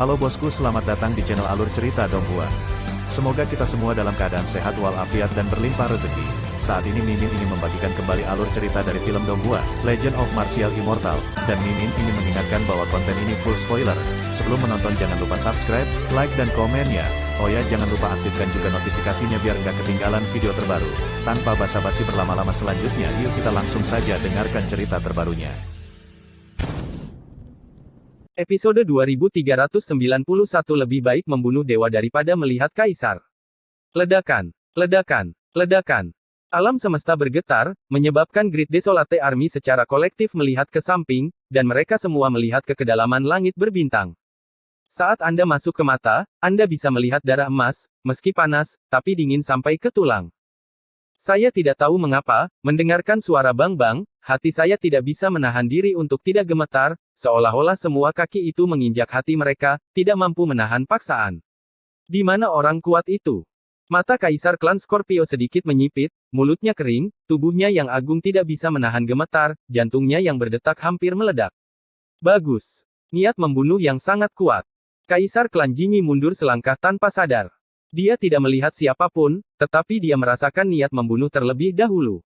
Halo bosku, selamat datang di channel Alur Cerita Donghua. Semoga kita semua dalam keadaan sehat walafiat dan berlimpah rezeki. Saat ini Mimin ingin membagikan kembali alur cerita dari film Donghua, Legend of Martial Immortal, dan Mimin ingin mengingatkan bahwa konten ini full spoiler. Sebelum menonton jangan lupa subscribe, like dan komen ya. Oh ya, jangan lupa aktifkan juga notifikasinya biar nggak ketinggalan video terbaru. Tanpa basa-basi berlama-lama selanjutnya, yuk kita langsung saja dengarkan cerita terbarunya. Episode 2391 lebih baik membunuh dewa daripada melihat kaisar. Ledakan, ledakan, ledakan. Alam semesta bergetar, menyebabkan Great Desolate Army secara kolektif melihat ke samping, dan mereka semua melihat ke kedalaman langit berbintang. Saat Anda masuk ke mata, Anda bisa melihat darah emas, meski panas, tapi dingin sampai ke tulang. Saya tidak tahu mengapa, mendengarkan suara bang-bang, hati saya tidak bisa menahan diri untuk tidak gemetar, seolah-olah semua kaki itu menginjak hati mereka, tidak mampu menahan paksaan. Di mana orang kuat itu? Mata Kaisar Klan Scorpio sedikit menyipit, mulutnya kering, tubuhnya yang agung tidak bisa menahan gemetar, jantungnya yang berdetak hampir meledak. Bagus. Niat membunuh yang sangat kuat. Kaisar Klan Jinyi mundur selangkah tanpa sadar. Dia tidak melihat siapapun, tetapi dia merasakan niat membunuh terlebih dahulu.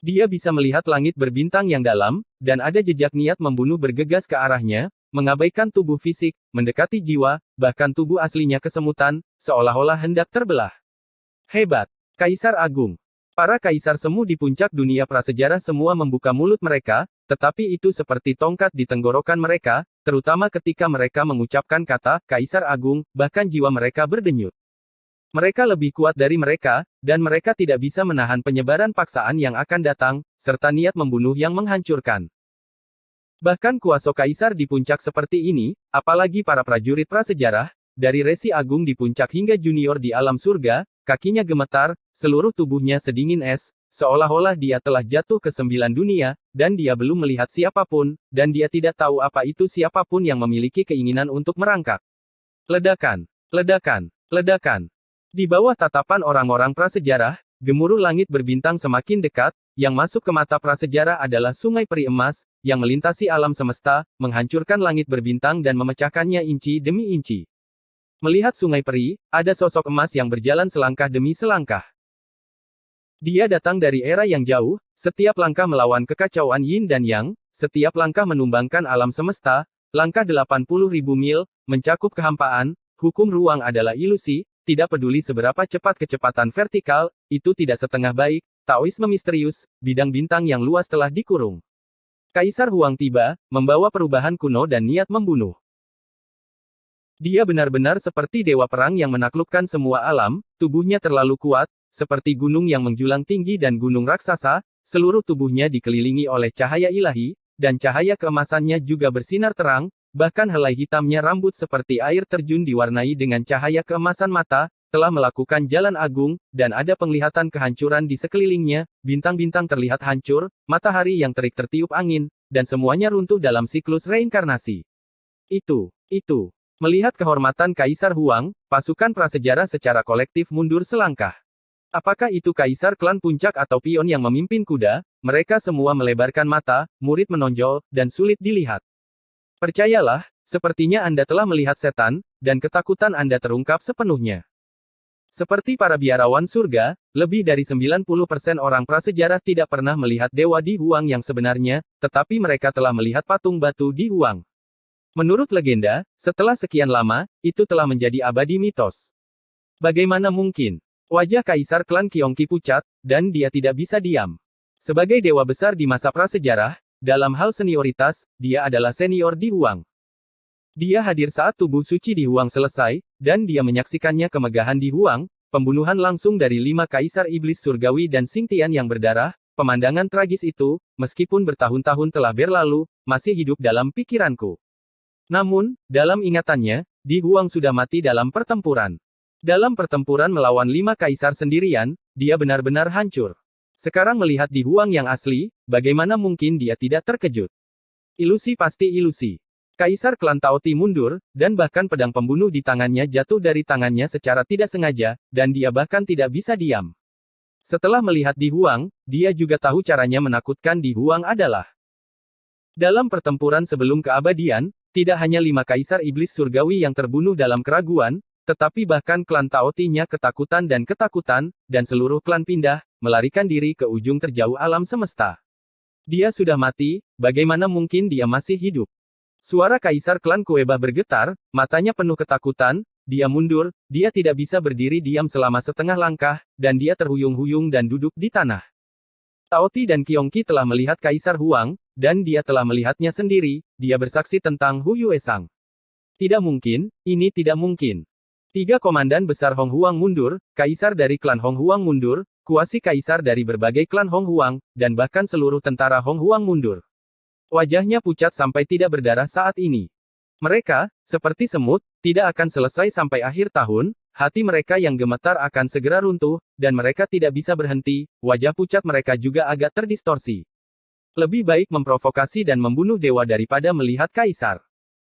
Dia bisa melihat langit berbintang yang dalam, dan ada jejak niat membunuh bergegas ke arahnya, mengabaikan tubuh fisik, mendekati jiwa, bahkan tubuh aslinya kesemutan, seolah-olah hendak terbelah. Hebat! Kaisar Agung! Para kaisar semu di puncak dunia prasejarah semua membuka mulut mereka, tetapi itu seperti tongkat di tenggorokan mereka, terutama ketika mereka mengucapkan kata, Kaisar Agung, bahkan jiwa mereka berdenyut. Mereka lebih kuat dari mereka, dan mereka tidak bisa menahan penyebaran paksaan yang akan datang, serta niat membunuh yang menghancurkan. Bahkan kuasa kaisar di puncak seperti ini, apalagi para prajurit prasejarah, dari resi agung di puncak hingga junior di alam surga, kakinya gemetar, seluruh tubuhnya sedingin es, seolah-olah dia telah jatuh ke 9 dunia, dan dia belum melihat siapapun, dan dia tidak tahu apa itu siapapun yang memiliki keinginan untuk merangkak. Ledakan, ledakan, ledakan. Di bawah tatapan orang-orang prasejarah, gemuruh langit berbintang semakin dekat, yang masuk ke mata prasejarah adalah sungai peri emas, yang melintasi alam semesta, menghancurkan langit berbintang dan memecahkannya inci demi inci. Melihat sungai peri, ada sosok emas yang berjalan selangkah demi selangkah. Dia datang dari era yang jauh, setiap langkah melawan kekacauan yin dan yang, setiap langkah menumbangkan alam semesta, langkah 80.000 mil, mencakup kehampaan, hukum ruang adalah ilusi. Tidak peduli seberapa cepat kecepatan vertikal, itu tidak setengah baik, Taoisme misterius, bidang bintang yang luas telah dikurung. Kaisar Huang tiba, membawa perubahan kuno dan niat membunuh. Dia benar-benar seperti dewa perang yang menaklukkan semua alam, tubuhnya terlalu kuat, seperti gunung yang menjulang tinggi dan gunung raksasa, seluruh tubuhnya dikelilingi oleh cahaya ilahi, dan cahaya keemasannya juga bersinar terang. Bahkan helai hitamnya rambut seperti air terjun diwarnai dengan cahaya keemasan mata, telah melakukan jalan agung, dan ada penglihatan kehancuran di sekelilingnya, bintang-bintang terlihat hancur, matahari yang terik tertiup angin, dan semuanya runtuh dalam siklus reinkarnasi. Itu. Melihat kehormatan Kaisar Huang, pasukan prasejarah secara kolektif mundur selangkah. Apakah itu Kaisar Klan Puncak atau pion yang memimpin kuda? Mereka semua melebarkan mata, murid menonjol, dan sulit dilihat. Percayalah, sepertinya Anda telah melihat setan, dan ketakutan Anda terungkap sepenuhnya. Seperti para biarawan surga, lebih dari 90% orang prasejarah tidak pernah melihat dewa Di Huang yang sebenarnya, tetapi mereka telah melihat patung batu Di Huang. Menurut legenda, setelah sekian lama, itu telah menjadi abadi mitos. Bagaimana mungkin? Wajah Kaisar Klan Qionqi pucat, dan dia tidak bisa diam. Sebagai dewa besar di masa prasejarah, dalam hal senioritas, dia adalah senior Di Huang. Dia hadir saat tubuh suci Di Huang selesai, dan dia menyaksikannya kemegahan Di Huang, pembunuhan langsung dari 5 kaisar iblis surgawi dan Xingtian yang berdarah, pemandangan tragis itu, meskipun bertahun-tahun telah berlalu, masih hidup dalam pikiranku. Namun, dalam ingatannya, Di Huang sudah mati dalam pertempuran. Dalam pertempuran melawan 5 kaisar sendirian, dia benar-benar hancur. Sekarang melihat Di Huang yang asli, bagaimana mungkin dia tidak terkejut? Ilusi pasti ilusi. Kaisar Klan Taoti mundur, dan bahkan pedang pembunuh di tangannya jatuh dari tangannya secara tidak sengaja, dan dia bahkan tidak bisa diam. Setelah melihat Di Huang, dia juga tahu caranya menakutkan Di Huang adalah. Dalam pertempuran sebelum keabadian, Tidak hanya 5 kaisar iblis surgawi yang terbunuh dalam keraguan, tetapi bahkan klan Taotinya ketakutan, dan seluruh klan pindah, melarikan diri ke ujung terjauh alam semesta. Dia sudah mati, bagaimana mungkin dia masih hidup? Suara kaisar klan Kuebah bergetar, matanya penuh ketakutan, dia mundur, dia tidak bisa berdiri diam selama setengah langkah, dan dia terhuyung-huyung dan duduk di tanah. Taoti dan Qiongqi telah melihat Kaisar Huang, dan dia telah melihatnya sendiri, dia bersaksi tentang Hu Yuesang. Tidak mungkin, ini tidak mungkin. 3 komandan besar Hong Huang mundur, kaisar dari klan Hong Huang mundur, kuasi kaisar dari berbagai klan Hong Huang, dan bahkan seluruh tentara Hong Huang mundur. Wajahnya pucat sampai tidak berdarah saat ini. Mereka, seperti semut, tidak akan selesai sampai akhir tahun, hati mereka yang gemetar akan segera runtuh, dan mereka tidak bisa berhenti, wajah pucat mereka juga agak terdistorsi. Lebih baik memprovokasi dan membunuh dewa daripada melihat kaisar.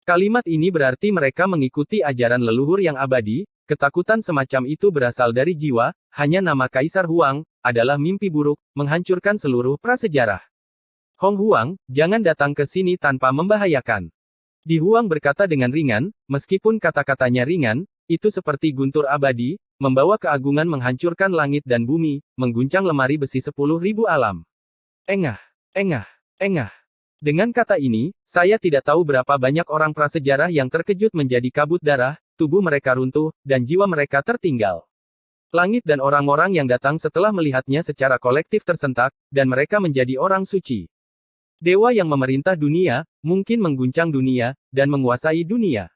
Kalimat ini berarti mereka mengikuti ajaran leluhur yang abadi, ketakutan semacam itu berasal dari jiwa, hanya nama Kaisar Huang, adalah mimpi buruk, menghancurkan seluruh prasejarah. Hong Huang, jangan datang ke sini tanpa membahayakan. Di Huang berkata dengan ringan, meskipun kata-katanya ringan, itu seperti guntur abadi, membawa keagungan menghancurkan langit dan bumi, mengguncang lemari besi 10.000 alam. Engah, engah, engah. Dengan kata ini, saya tidak tahu berapa banyak orang prasejarah yang terkejut menjadi kabut darah, tubuh mereka runtuh, dan jiwa mereka tertinggal. Langit dan orang-orang yang datang setelah melihatnya secara kolektif tersentak, dan mereka menjadi orang suci. Dewa yang memerintah dunia, mungkin mengguncang dunia, dan menguasai dunia.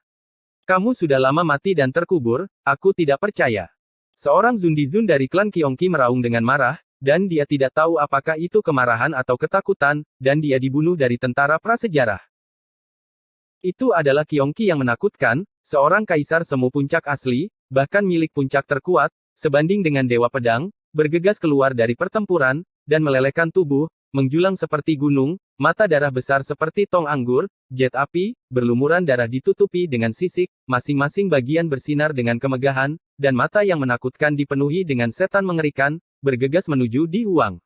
Kamu sudah lama mati dan terkubur, aku tidak percaya. Seorang Zundizun dari klan Qiongqi meraung dengan marah, dan dia tidak tahu apakah itu kemarahan atau ketakutan, dan dia dibunuh dari tentara prasejarah. Itu adalah Qiongqi yang menakutkan, seorang kaisar semu puncak asli, bahkan milik puncak terkuat, sebanding dengan Dewa Pedang, bergegas keluar dari pertempuran, dan melelehkan tubuh, menjulang seperti gunung, mata darah besar seperti tong anggur, jet api, berlumuran darah ditutupi dengan sisik, masing-masing bagian bersinar dengan kemegahan, dan mata yang menakutkan dipenuhi dengan setan mengerikan, bergegas menuju Di Huang.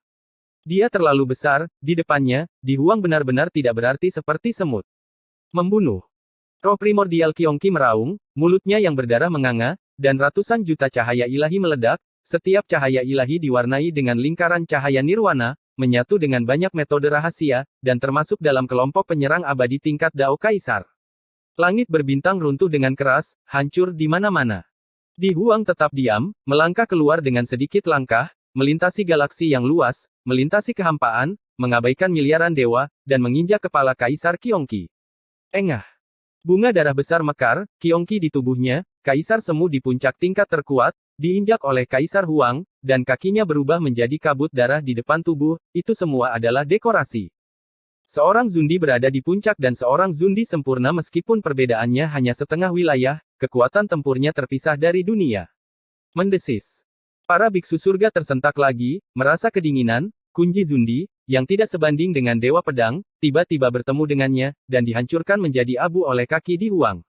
Dia terlalu besar, di depannya, Di Huang benar-benar tidak berarti seperti semut. Membunuh. Roh primordial Qiongqi meraung, mulutnya yang berdarah menganga, dan ratusan juta cahaya ilahi meledak, setiap cahaya ilahi diwarnai dengan lingkaran cahaya nirwana, menyatu dengan banyak metode rahasia, dan termasuk dalam kelompok penyerang abadi tingkat Dao Kaisar. Langit berbintang runtuh dengan keras, hancur di mana-mana. Di Huang tetap diam, melangkah keluar dengan sedikit langkah, melintasi galaksi yang luas, melintasi kehampaan, mengabaikan miliaran dewa, dan menginjak kepala Kaisar Qiongqi. Engah. Bunga darah besar mekar, Qiongqi di tubuhnya, Kaisar semu di puncak tingkat terkuat, diinjak oleh Kaisar Huang, dan kakinya berubah menjadi kabut darah di depan tubuh, itu semua adalah dekorasi. Seorang Zundi berada di puncak dan seorang Zundi sempurna meskipun perbedaannya hanya setengah wilayah, kekuatan tempurnya terpisah dari dunia. Mendesis. Para biksu surga tersentak lagi, merasa kedinginan, Kunji Zundi, yang tidak sebanding dengan Dewa Pedang, tiba-tiba bertemu dengannya, dan dihancurkan menjadi abu oleh kaki Di Huang.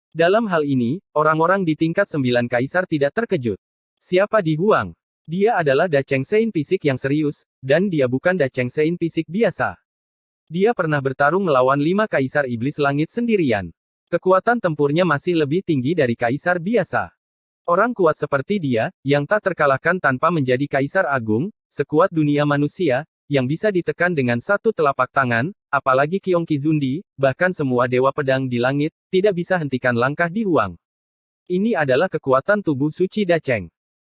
Dalam hal ini, orang-orang di tingkat 9 kaisar tidak terkejut. Siapa Di Huang? Dia adalah Da Cheng Sein fisik yang serius, dan dia bukan Da Cheng Sein fisik biasa. Dia pernah bertarung melawan 5 kaisar iblis langit sendirian. Kekuatan tempurnya masih lebih tinggi dari kaisar biasa. Orang kuat seperti dia, yang tak terkalahkan tanpa menjadi kaisar agung, sekuat dunia manusia, yang bisa ditekan dengan satu telapak tangan, apalagi Qiongqi Zundi, bahkan semua dewa pedang di langit, tidak bisa hentikan langkah Di Huang. Ini adalah kekuatan tubuh suci Da Cheng.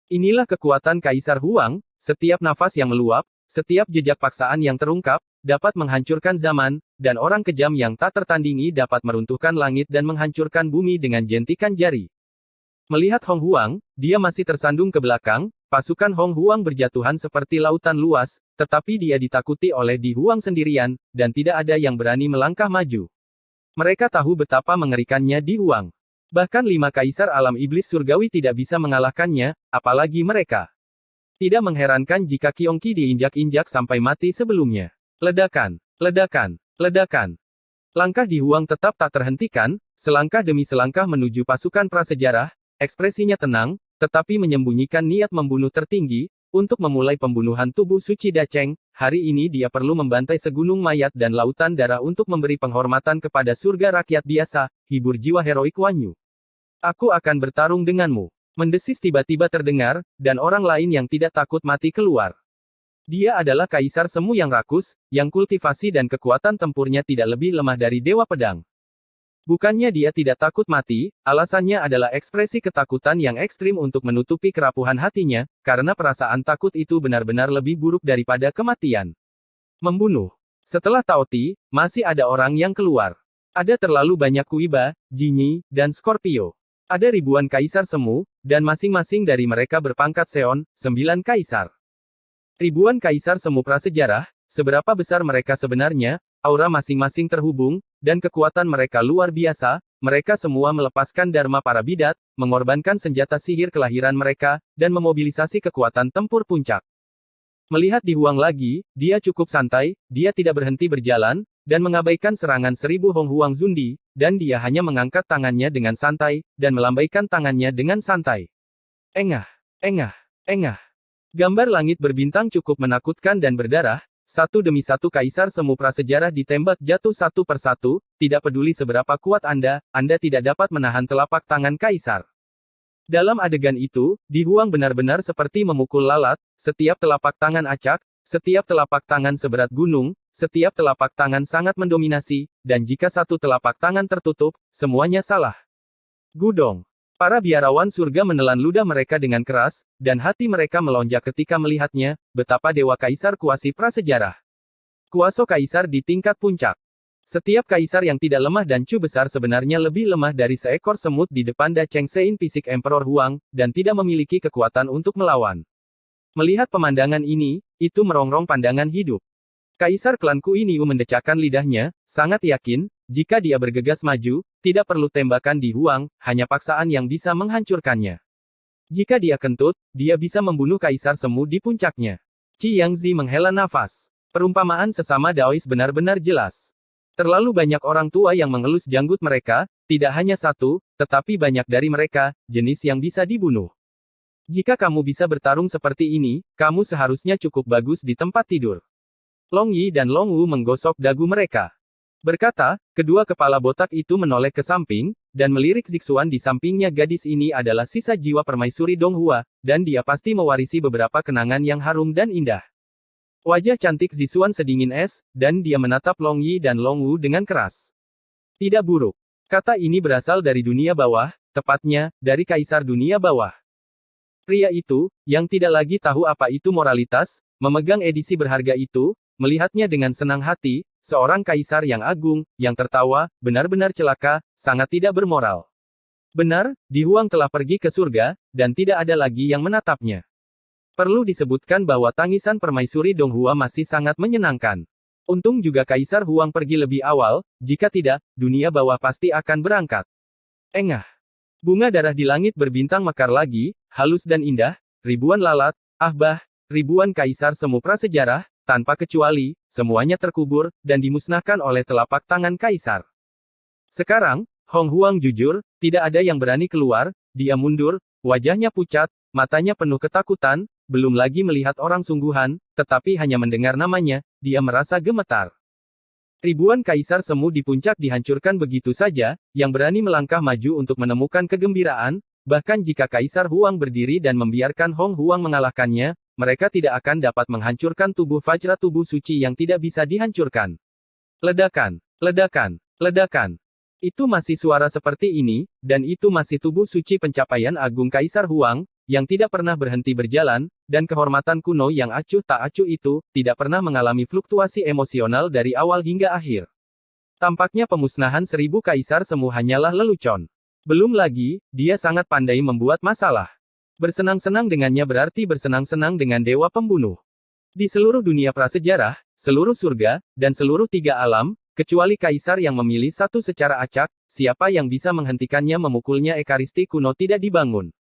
Inilah kekuatan Kaisar Huang, setiap nafas yang meluap, setiap jejak paksaan yang terungkap, dapat menghancurkan zaman, dan orang kejam yang tak tertandingi dapat meruntuhkan langit dan menghancurkan bumi dengan jentikan jari. Melihat Hong Huang, dia masih tersandung ke belakang, pasukan Hong Huang berjatuhan seperti lautan luas, tetapi dia ditakuti oleh Di Huang sendirian, dan tidak ada yang berani melangkah maju. Mereka tahu betapa mengerikannya Di Huang. Bahkan 5 kaisar alam iblis surgawi tidak bisa mengalahkannya, apalagi mereka. Tidak mengherankan jika Qiongqi diinjak-injak sampai mati sebelumnya. Ledakan, ledakan, ledakan. Langkah Di Huang tetap tak terhentikan, selangkah demi selangkah menuju pasukan prasejarah, ekspresinya tenang, tetapi menyembunyikan niat membunuh tertinggi, Untuk memulai pembunuhan tubuh suci Dacheng, hari ini dia perlu membantai segunung mayat dan lautan darah untuk memberi penghormatan kepada surga rakyat biasa, hibur jiwa heroik Wanyu. Aku akan bertarung denganmu. Mendesis tiba-tiba terdengar, dan orang lain yang tidak takut mati keluar. Dia adalah kaisar semu yang rakus, yang kultivasi dan kekuatan tempurnya tidak lebih lemah dari Dewa Pedang. Bukannya dia tidak takut mati, alasannya adalah ekspresi ketakutan yang ekstrim untuk menutupi kerapuhan hatinya, karena perasaan takut itu benar-benar lebih buruk daripada kematian. Membunuh. Setelah Taoti, masih ada orang yang keluar. Ada terlalu banyak Kuiba, Jinyi, dan Scorpio. Ada ribuan kaisar semu, dan masing-masing dari mereka berpangkat Seon, 9 kaisar. Ribuan kaisar semu prasejarah, seberapa besar mereka sebenarnya, aura masing-masing terhubung, dan kekuatan mereka luar biasa, mereka semua melepaskan dharma para bidat, mengorbankan senjata sihir kelahiran mereka, dan memobilisasi kekuatan tempur puncak. Melihat Di Huang lagi, dia cukup santai, dia tidak berhenti berjalan, dan mengabaikan serangan 1000 Hong Huang Zundi, dan dia hanya mengangkat tangannya dengan santai, dan melambaikan tangannya dengan santai. Engah, engah, engah. Gambar langit berbintang cukup menakutkan dan berdarah, satu demi satu kaisar semu prasejarah ditembak jatuh satu persatu, tidak peduli seberapa kuat Anda tidak dapat menahan telapak tangan kaisar. Dalam adegan itu, Di Huang benar-benar seperti memukul lalat, setiap telapak tangan acak, setiap telapak tangan seberat gunung, setiap telapak tangan sangat mendominasi, dan jika satu telapak tangan tertutup, semuanya salah. Gudong. Para biarawan surga menelan ludah mereka dengan keras, dan hati mereka melonjak ketika melihatnya, betapa dewa kaisar kuasi prasejarah. Kuasa kaisar di tingkat puncak. Setiap kaisar yang tidak lemah dan cu besar sebenarnya lebih lemah dari seekor semut di depan Dacheng Sein Fisik Emperor Huang, dan tidak memiliki kekuatan untuk melawan. Melihat pemandangan ini, itu merongrong pandangan hidup. Kaisar klan Kuiniu mendecakkan lidahnya, sangat yakin, jika dia bergegas maju, tidak perlu tembakan Di Huang, hanya paksaan yang bisa menghancurkannya. Jika dia kentut, dia bisa membunuh kaisar semu di puncaknya. Qi Yangzi menghela nafas. Perumpamaan sesama Daois benar-benar jelas. Terlalu banyak orang tua yang mengelus janggut mereka, tidak hanya satu, tetapi banyak dari mereka, jenis yang bisa dibunuh. Jika kamu bisa bertarung seperti ini, kamu seharusnya cukup bagus di tempat tidur. Long Yi dan Long Wu menggosok dagu mereka. Berkata, kedua kepala botak itu menoleh ke samping, dan melirik Zixuan di sampingnya. Gadis ini adalah sisa jiwa permaisuri Donghua, dan dia pasti mewarisi beberapa kenangan yang harum dan indah. Wajah cantik Zixuan sedingin es, dan dia menatap Long Yi dan Long Wu dengan keras. Tidak buruk. Kata ini berasal dari dunia bawah, tepatnya, dari kaisar dunia bawah. Pria itu, yang tidak lagi tahu apa itu moralitas, memegang edisi berharga itu, melihatnya dengan senang hati, seorang kaisar yang agung, yang tertawa, benar-benar celaka, sangat tidak bermoral. Benar, Di Huang telah pergi ke surga, dan tidak ada lagi yang menatapnya. Perlu disebutkan bahwa tangisan permaisuri Donghua masih sangat menyenangkan. Untung juga Kaisar Huang pergi lebih awal, jika tidak, dunia bawah pasti akan berangkat. Engah. Bunga darah di langit berbintang mekar lagi, halus dan indah, ribuan lalat, ribuan kaisar semu prasejarah, tanpa kecuali, semuanya terkubur, dan dimusnahkan oleh telapak tangan kaisar. Sekarang, Hong Huang jujur, tidak ada yang berani keluar, dia mundur, wajahnya pucat, matanya penuh ketakutan, belum lagi melihat orang sungguhan, tetapi hanya mendengar namanya, dia merasa gemetar. Ribuan kaisar semu di puncak dihancurkan begitu saja, yang berani melangkah maju untuk menemukan kegembiraan, bahkan jika Kaisar Huang berdiri dan membiarkan Hong Huang mengalahkannya, mereka tidak akan dapat menghancurkan tubuh Vajra tubuh suci yang tidak bisa dihancurkan. Ledakan, ledakan, ledakan. Itu masih suara seperti ini, dan itu masih tubuh suci pencapaian agung Kaisar Huang, yang tidak pernah berhenti berjalan, dan kehormatan kuno yang acuh tak acuh itu, tidak pernah mengalami fluktuasi emosional dari awal hingga akhir. Tampaknya pemusnahan 1000 kaisar semu hanyalah lelucon. Belum lagi, dia sangat pandai membuat masalah. Bersenang-senang dengannya berarti bersenang-senang dengan dewa pembunuh. Di seluruh dunia prasejarah, seluruh surga, dan seluruh 3 alam, kecuali kaisar yang memilih satu secara acak, siapa yang bisa menghentikannya memukulnya ekaristi kuno tidak dibangun.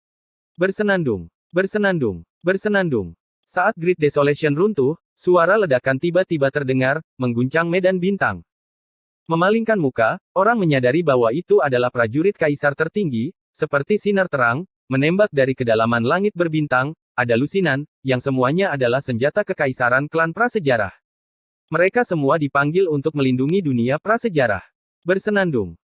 Bersenandung, bersenandung, bersenandung. Saat Great Desolation runtuh, suara ledakan tiba-tiba terdengar, mengguncang medan bintang. Memalingkan muka, orang menyadari bahwa itu adalah prajurit kaisar tertinggi, seperti sinar terang, menembak dari kedalaman langit berbintang, ada lusinan, yang semuanya adalah senjata kekaisaran klan prasejarah. Mereka semua dipanggil untuk melindungi dunia prasejarah. Bersenandung.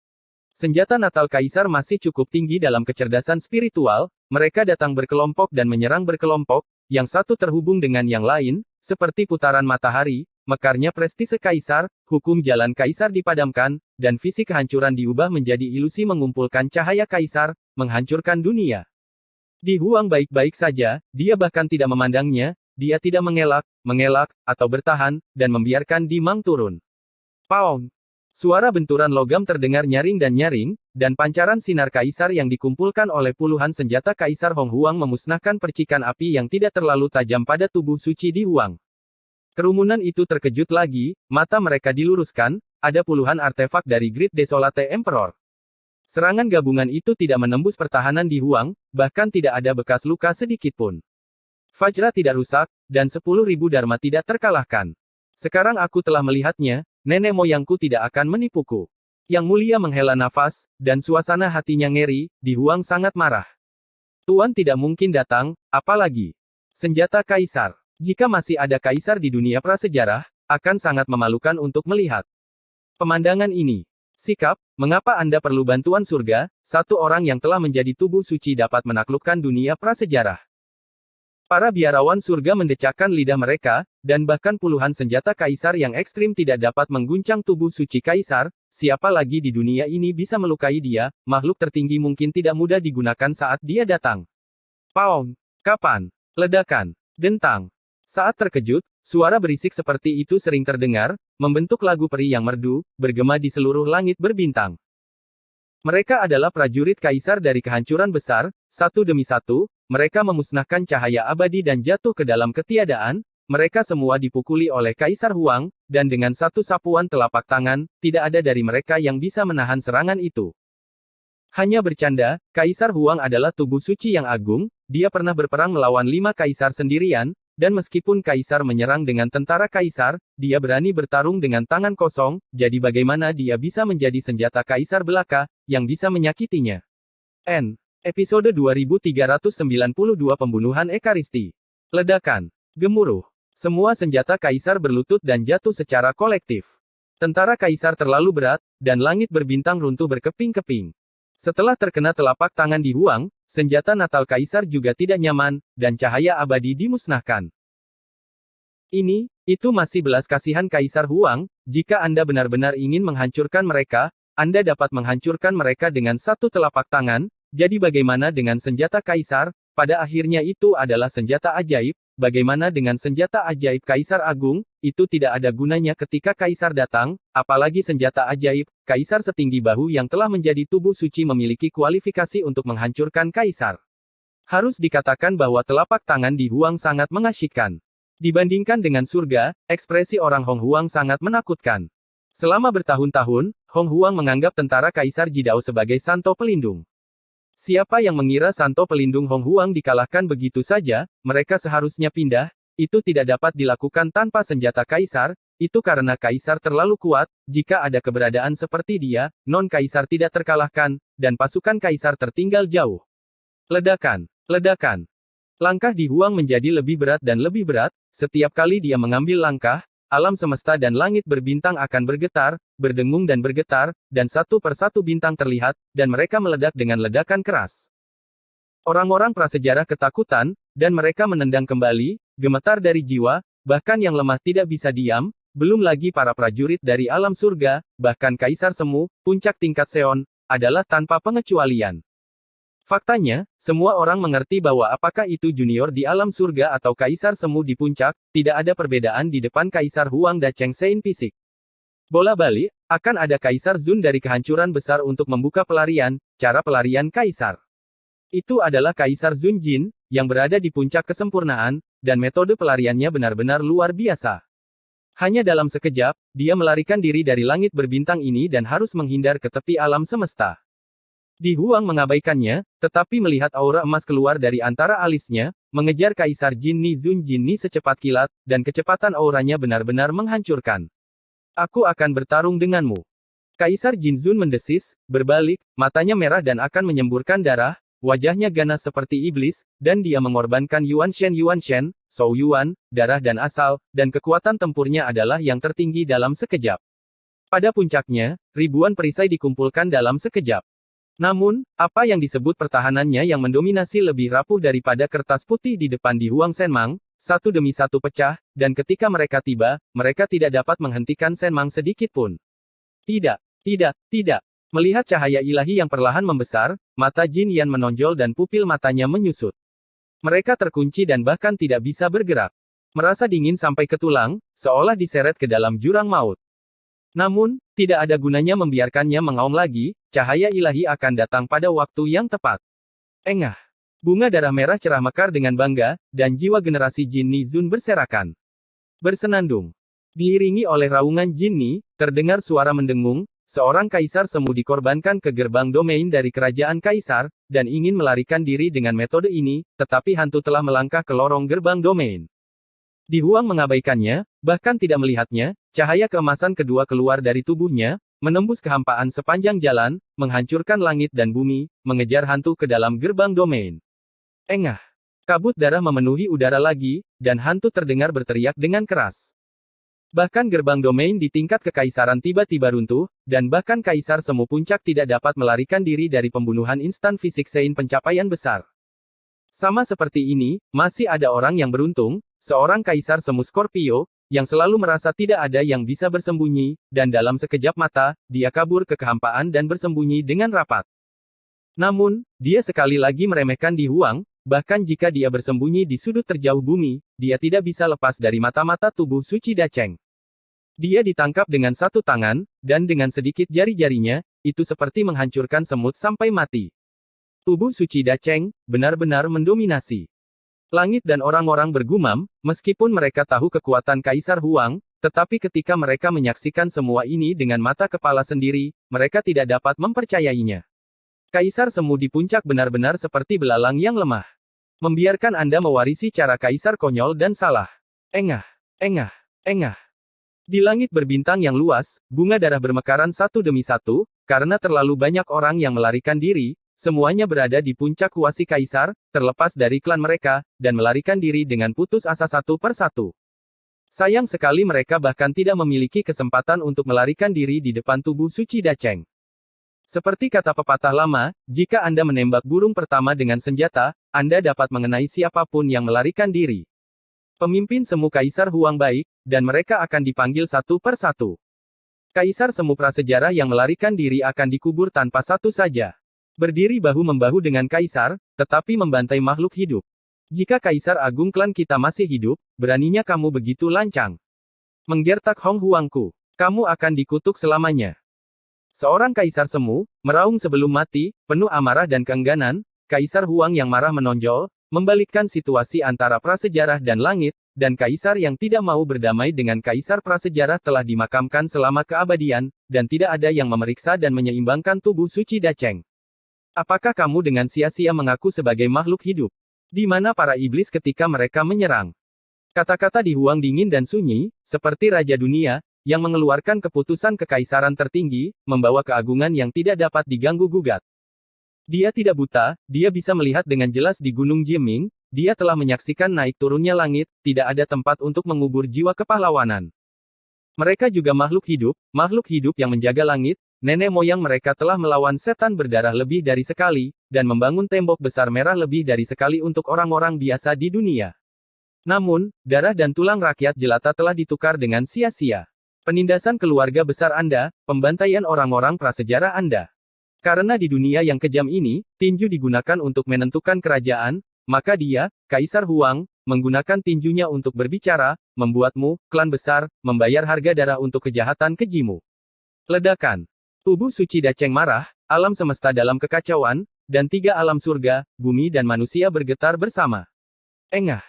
Senjata natal kaisar masih cukup tinggi dalam kecerdasan spiritual, mereka datang berkelompok dan menyerang berkelompok, yang satu terhubung dengan yang lain, seperti putaran matahari, mekarnya prestise kaisar, hukum jalan kaisar dipadamkan, dan visi kehancuran diubah menjadi ilusi mengumpulkan cahaya kaisar, menghancurkan dunia. Di Huang baik-baik saja, dia bahkan tidak memandangnya, dia tidak mengelak, atau bertahan, dan membiarkan Dimang turun. Paong! Suara benturan logam terdengar nyaring, dan pancaran sinar kaisar yang dikumpulkan oleh puluhan senjata kaisar Hong Huang memusnahkan percikan api yang tidak terlalu tajam pada tubuh suci Di Huang. Kerumunan itu terkejut lagi, mata mereka diluruskan, ada puluhan artefak dari Great Desolate Emperor. Serangan gabungan itu tidak menembus pertahanan Di Huang, bahkan tidak ada bekas luka sedikitpun. Vajra tidak rusak, dan 10.000 Dharma tidak terkalahkan. Sekarang aku telah melihatnya, nenek moyangku tidak akan menipuku. Yang mulia menghela nafas, dan suasana hatinya ngeri, Di Huang sangat marah. Tuan tidak mungkin datang, apalagi senjata kaisar. Jika masih ada kaisar di dunia prasejarah, akan sangat memalukan untuk melihat pemandangan ini. Sikap, mengapa Anda perlu bantuan surga? Satu orang yang telah menjadi tubuh suci dapat menaklukkan dunia prasejarah. Para biarawan surga mendecakkan lidah mereka, dan bahkan puluhan senjata kaisar yang ekstrim tidak dapat mengguncang tubuh suci kaisar, siapa lagi di dunia ini bisa melukai dia, makhluk tertinggi mungkin tidak mudah digunakan saat dia datang. Paong! Kapan? Ledakan! Dentang! Saat terkejut, suara berisik seperti itu sering terdengar, membentuk lagu peri yang merdu, bergema di seluruh langit berbintang. Mereka adalah prajurit kaisar dari kehancuran besar, satu demi satu, mereka memusnahkan cahaya abadi dan jatuh ke dalam ketiadaan, mereka semua dipukuli oleh Kaisar Huang, dan dengan satu sapuan telapak tangan, tidak ada dari mereka yang bisa menahan serangan itu. Hanya bercanda, Kaisar Huang adalah tubuh suci yang agung, dia pernah berperang melawan 5 kaisar sendirian, dan meskipun kaisar menyerang dengan tentara kaisar, dia berani bertarung dengan tangan kosong, jadi bagaimana dia bisa menjadi senjata kaisar belaka, yang bisa menyakitinya. Episode 2392 Pembunuhan Ekaristi. Ledakan. Gemuruh. Semua senjata kaisar berlutut dan jatuh secara kolektif. Tentara kaisar terlalu berat, dan langit berbintang runtuh berkeping-keping. Setelah terkena telapak tangan Di Huang, senjata natal kaisar juga tidak nyaman, dan cahaya abadi dimusnahkan. Itu masih belas kasihan Kaisar Huang, jika Anda benar-benar ingin menghancurkan mereka, Anda dapat menghancurkan mereka dengan satu telapak tangan. Jadi bagaimana dengan senjata kaisar? Pada akhirnya itu adalah senjata ajaib. Bagaimana dengan senjata ajaib Kaisar Agung? Itu tidak ada gunanya ketika kaisar datang, apalagi senjata ajaib. Kaisar setinggi bahu yang telah menjadi tubuh suci memiliki kualifikasi untuk menghancurkan kaisar. Harus dikatakan bahwa telapak tangan Di Huang sangat mengasyikkan. Dibandingkan dengan surga, ekspresi orang Hong Huang sangat menakutkan. Selama bertahun-tahun, Hong Huang menganggap tentara Kaisar Jidao sebagai santo pelindung. Siapa yang mengira santo pelindung Hong Huang dikalahkan begitu saja, mereka seharusnya pindah, itu tidak dapat dilakukan tanpa senjata kaisar, itu karena kaisar terlalu kuat, jika ada keberadaan seperti dia, non-kaisar tidak terkalahkan, dan pasukan kaisar tertinggal jauh. Ledakan. Ledakan. Langkah Di Huang menjadi lebih berat dan lebih berat, setiap kali dia mengambil langkah, alam semesta dan langit berbintang akan bergetar, berdengung dan bergetar, dan satu persatu bintang terlihat, dan mereka meledak dengan ledakan keras. Orang-orang prasejarah ketakutan, dan mereka menendang kembali, gemetar dari jiwa, bahkan yang lemah tidak bisa diam, belum lagi para prajurit dari alam surga, bahkan Kaisar Semu, puncak tingkat Seon, adalah tanpa pengecualian. Faktanya, semua orang mengerti bahwa apakah itu junior di alam surga atau Kaisar Semu di puncak, tidak ada perbedaan di depan Kaisar Huang da Cheng Sein fisik. Bola balik, akan ada Kaisar Zun dari kehancuran besar untuk membuka pelarian, cara pelarian Kaisar. Itu adalah Kaisar Zun Jin, yang berada di puncak kesempurnaan, dan metode pelariannya benar-benar luar biasa. Hanya dalam sekejap, dia melarikan diri dari langit berbintang ini dan harus menghindar ke tepi alam semesta. Di Huang mengabaikannya, tetapi melihat aura emas keluar dari antara alisnya, mengejar Kaisar Jin Ni Zun Jin Ni secepat kilat, dan kecepatan auranya benar-benar menghancurkan. Aku akan bertarung denganmu. Kaisar Jin Zun mendesis, berbalik, matanya merah dan akan menyemburkan darah, wajahnya ganas seperti iblis, dan dia mengorbankan Yuan Shen, Shou Yuan, darah dan asal, dan kekuatan tempurnya adalah yang tertinggi dalam sekejap. Pada puncaknya, ribuan perisai dikumpulkan dalam sekejap. Namun, apa yang disebut pertahanannya yang mendominasi lebih rapuh daripada kertas putih di depan di Huang Shenmang, satu demi satu pecah, dan ketika mereka tiba, mereka tidak dapat menghentikan Shenmang sedikit pun. Tidak. Melihat cahaya ilahi yang perlahan membesar, mata Jin Yan menonjol dan pupil matanya menyusut. Mereka terkunci dan bahkan tidak bisa bergerak. Merasa dingin sampai ke tulang, seolah diseret ke dalam jurang maut. Namun, tidak ada gunanya membiarkannya mengaum lagi, cahaya ilahi akan datang pada waktu yang tepat. Engah. Bunga darah merah cerah mekar dengan bangga, dan jiwa generasi Jin Ni Zun berserakan. Bersenandung. Diiringi oleh raungan Jin Ni, terdengar suara mendengung, seorang kaisar semu dikorbankan ke gerbang domain dari kerajaan kaisar, dan ingin melarikan diri dengan metode ini, tetapi hantu telah melangkah ke lorong gerbang domain. Di Huang mengabaikannya, bahkan tidak melihatnya, cahaya keemasan kedua keluar dari tubuhnya, menembus kehampaan sepanjang jalan, menghancurkan langit dan bumi, mengejar hantu ke dalam gerbang domain. Engah. Kabut darah memenuhi udara lagi, dan hantu terdengar berteriak dengan keras. Bahkan gerbang domain di tingkat kekaisaran tiba-tiba runtuh, dan bahkan kaisar semu puncak tidak dapat melarikan diri dari pembunuhan instan fisik Sein pencapaian besar. Sama seperti ini, masih ada orang yang beruntung, seorang kaisar semu Scorpio, yang selalu merasa tidak ada yang bisa bersembunyi, dan dalam sekejap mata, dia kabur ke kehampaan dan bersembunyi dengan rapat. Namun, dia sekali lagi meremehkan Di Huang, bahkan jika dia bersembunyi di sudut terjauh bumi, dia tidak bisa lepas dari mata-mata tubuh suci Dacheng. Dia ditangkap dengan satu tangan, dan dengan sedikit jari-jarinya, itu seperti menghancurkan semut sampai mati. Tubuh suci Dacheng, benar-benar mendominasi. Langit dan orang-orang bergumam, meskipun mereka tahu kekuatan Kaisar Huang, tetapi ketika mereka menyaksikan semua ini dengan mata kepala sendiri, mereka tidak dapat mempercayainya. Kaisar semu di puncak benar-benar seperti belalang yang lemah. Membiarkan Anda mewarisi cara Kaisar konyol dan salah. Engah. Di langit berbintang yang luas, bunga darah bermekaran satu demi satu, karena terlalu banyak orang yang melarikan diri, semuanya berada di puncak kuasi kaisar, terlepas dari klan mereka, dan melarikan diri dengan putus asa satu per satu. Sayang sekali mereka bahkan tidak memiliki kesempatan untuk melarikan diri di depan tubuh suci Dacheng. Seperti kata pepatah lama, jika Anda menembak burung pertama dengan senjata, Anda dapat mengenai siapapun yang melarikan diri. Pemimpin semu Kaisar Huang baik, dan mereka akan dipanggil satu per satu. Kaisar semu prasejarah yang melarikan diri akan dikubur tanpa satu saja. Berdiri bahu-membahu dengan kaisar, tetapi membantai makhluk hidup. Jika kaisar agung klan kita masih hidup, beraninya kamu begitu lancang menggertak Hong Huangku. Kamu akan dikutuk selamanya. Seorang kaisar semu, meraung sebelum mati, penuh amarah dan keengganan, Kaisar Huang yang marah menonjol, membalikkan situasi antara prasejarah dan langit, dan kaisar yang tidak mau berdamai dengan kaisar prasejarah telah dimakamkan selama keabadian, dan tidak ada yang memeriksa dan menyeimbangkan tubuh suci Dacheng. Apakah kamu dengan sia-sia mengaku sebagai makhluk hidup? Di mana para iblis ketika mereka menyerang? Kata-kata Di Huang dingin dan sunyi, seperti Raja Dunia, yang mengeluarkan keputusan kekaisaran tertinggi, membawa keagungan yang tidak dapat diganggu-gugat. Dia tidak buta, dia bisa melihat dengan jelas di Gunung Jieming, dia telah menyaksikan naik turunnya langit, tidak ada tempat untuk mengubur jiwa kepahlawanan. Mereka juga makhluk hidup yang menjaga langit. Nenek moyang mereka telah melawan setan berdarah lebih dari sekali, dan membangun tembok besar merah lebih dari sekali untuk orang-orang biasa di dunia. Namun, darah dan tulang rakyat jelata telah ditukar dengan sia-sia. Penindasan keluarga besar Anda, pembantaian orang-orang prasejarah Anda. Karena di dunia yang kejam ini, tinju digunakan untuk menentukan kerajaan, maka dia, Kaisar Huang, menggunakan tinjunya untuk berbicara, membuatmu, klan besar, membayar harga darah untuk kejahatan kejimu. Ledakan. Tubuh suci Dacheng marah, alam semesta dalam kekacauan, dan tiga alam surga, bumi dan manusia bergetar bersama. Engah.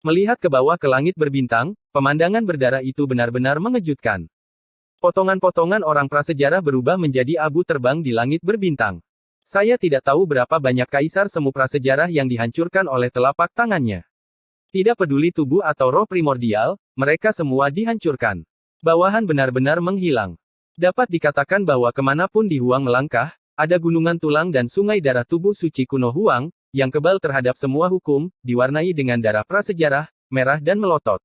Melihat ke bawah ke langit berbintang, pemandangan berdarah itu benar-benar mengejutkan. Potongan-potongan orang prasejarah berubah menjadi abu terbang di langit berbintang. Saya tidak tahu berapa banyak kaisar semu prasejarah yang dihancurkan oleh telapak tangannya. Tidak peduli tubuh atau roh primordial, mereka semua dihancurkan. Bawahan benar-benar menghilang. Dapat dikatakan bahwa kemanapun Di Huang melangkah, ada gunungan tulang dan sungai darah tubuh suci kuno Huang, yang kebal terhadap semua hukum, diwarnai dengan darah prasejarah, merah dan melotot.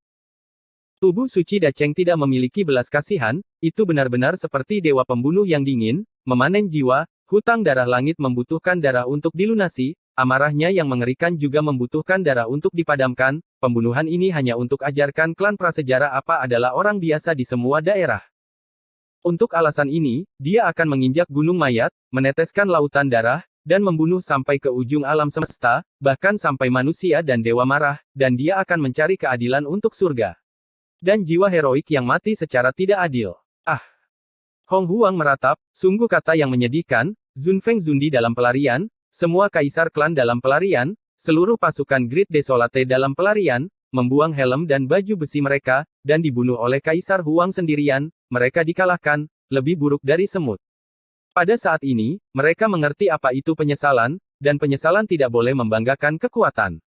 Tubuh suci Dacheng tidak memiliki belas kasihan, itu benar-benar seperti dewa pembunuh yang dingin, memanen jiwa, hutang darah langit membutuhkan darah untuk dilunasi, amarahnya yang mengerikan juga membutuhkan darah untuk dipadamkan, pembunuhan ini hanya untuk ajarkan klan prasejarah apa adalah orang biasa di semua daerah. Untuk alasan ini, dia akan menginjak gunung mayat, meneteskan lautan darah, dan membunuh sampai ke ujung alam semesta, bahkan sampai manusia dan dewa marah, dan dia akan mencari keadilan untuk surga. Dan jiwa heroik yang mati secara tidak adil. Ah! Hong Huang meratap, sungguh kata yang menyedihkan, Zunfeng Zundi dalam pelarian, semua kaisar klan dalam pelarian, seluruh pasukan Great Desolate dalam pelarian, membuang helm dan baju besi mereka, dan dibunuh oleh Kaisar Huang sendirian, mereka dikalahkan, lebih buruk dari semut. Pada saat ini, mereka mengerti apa itu penyesalan, dan penyesalan tidak boleh membanggakan kekuatan.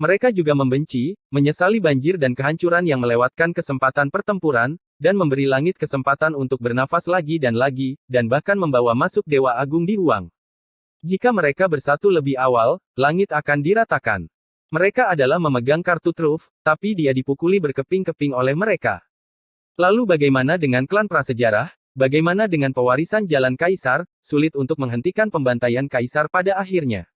Mereka juga membenci, menyesali banjir dan kehancuran yang melewatkan kesempatan pertempuran, dan memberi langit kesempatan untuk bernafas lagi, dan bahkan membawa masuk Dewa Agung di Huang. Jika mereka bersatu lebih awal, langit akan diratakan. Mereka adalah memegang kartu truf, tapi dia dipukuli berkeping-keping oleh mereka. Lalu bagaimana dengan klan prasejarah? Bagaimana dengan pewarisan jalan kaisar? Sulit untuk menghentikan pembantaian kaisar pada akhirnya.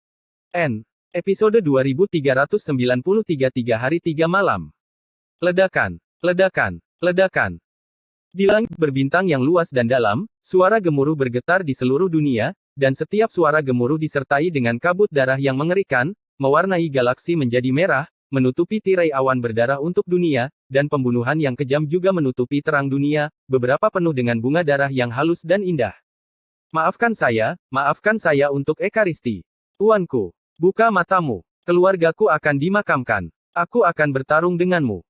Episode 2393 3 hari 3 malam. Ledakan, ledakan, ledakan. Di langit berbintang yang luas dan dalam, suara gemuruh bergetar di seluruh dunia, dan setiap suara gemuruh disertai dengan kabut darah yang mengerikan, mewarnai galaksi menjadi merah, menutupi tirai awan berdarah untuk dunia, dan pembunuhan yang kejam juga menutupi terang dunia, beberapa penuh dengan bunga darah yang halus dan indah. Maafkan saya untuk Ekaristi. Tuanku, buka matamu. Keluargaku akan dimakamkan. Aku akan bertarung denganmu.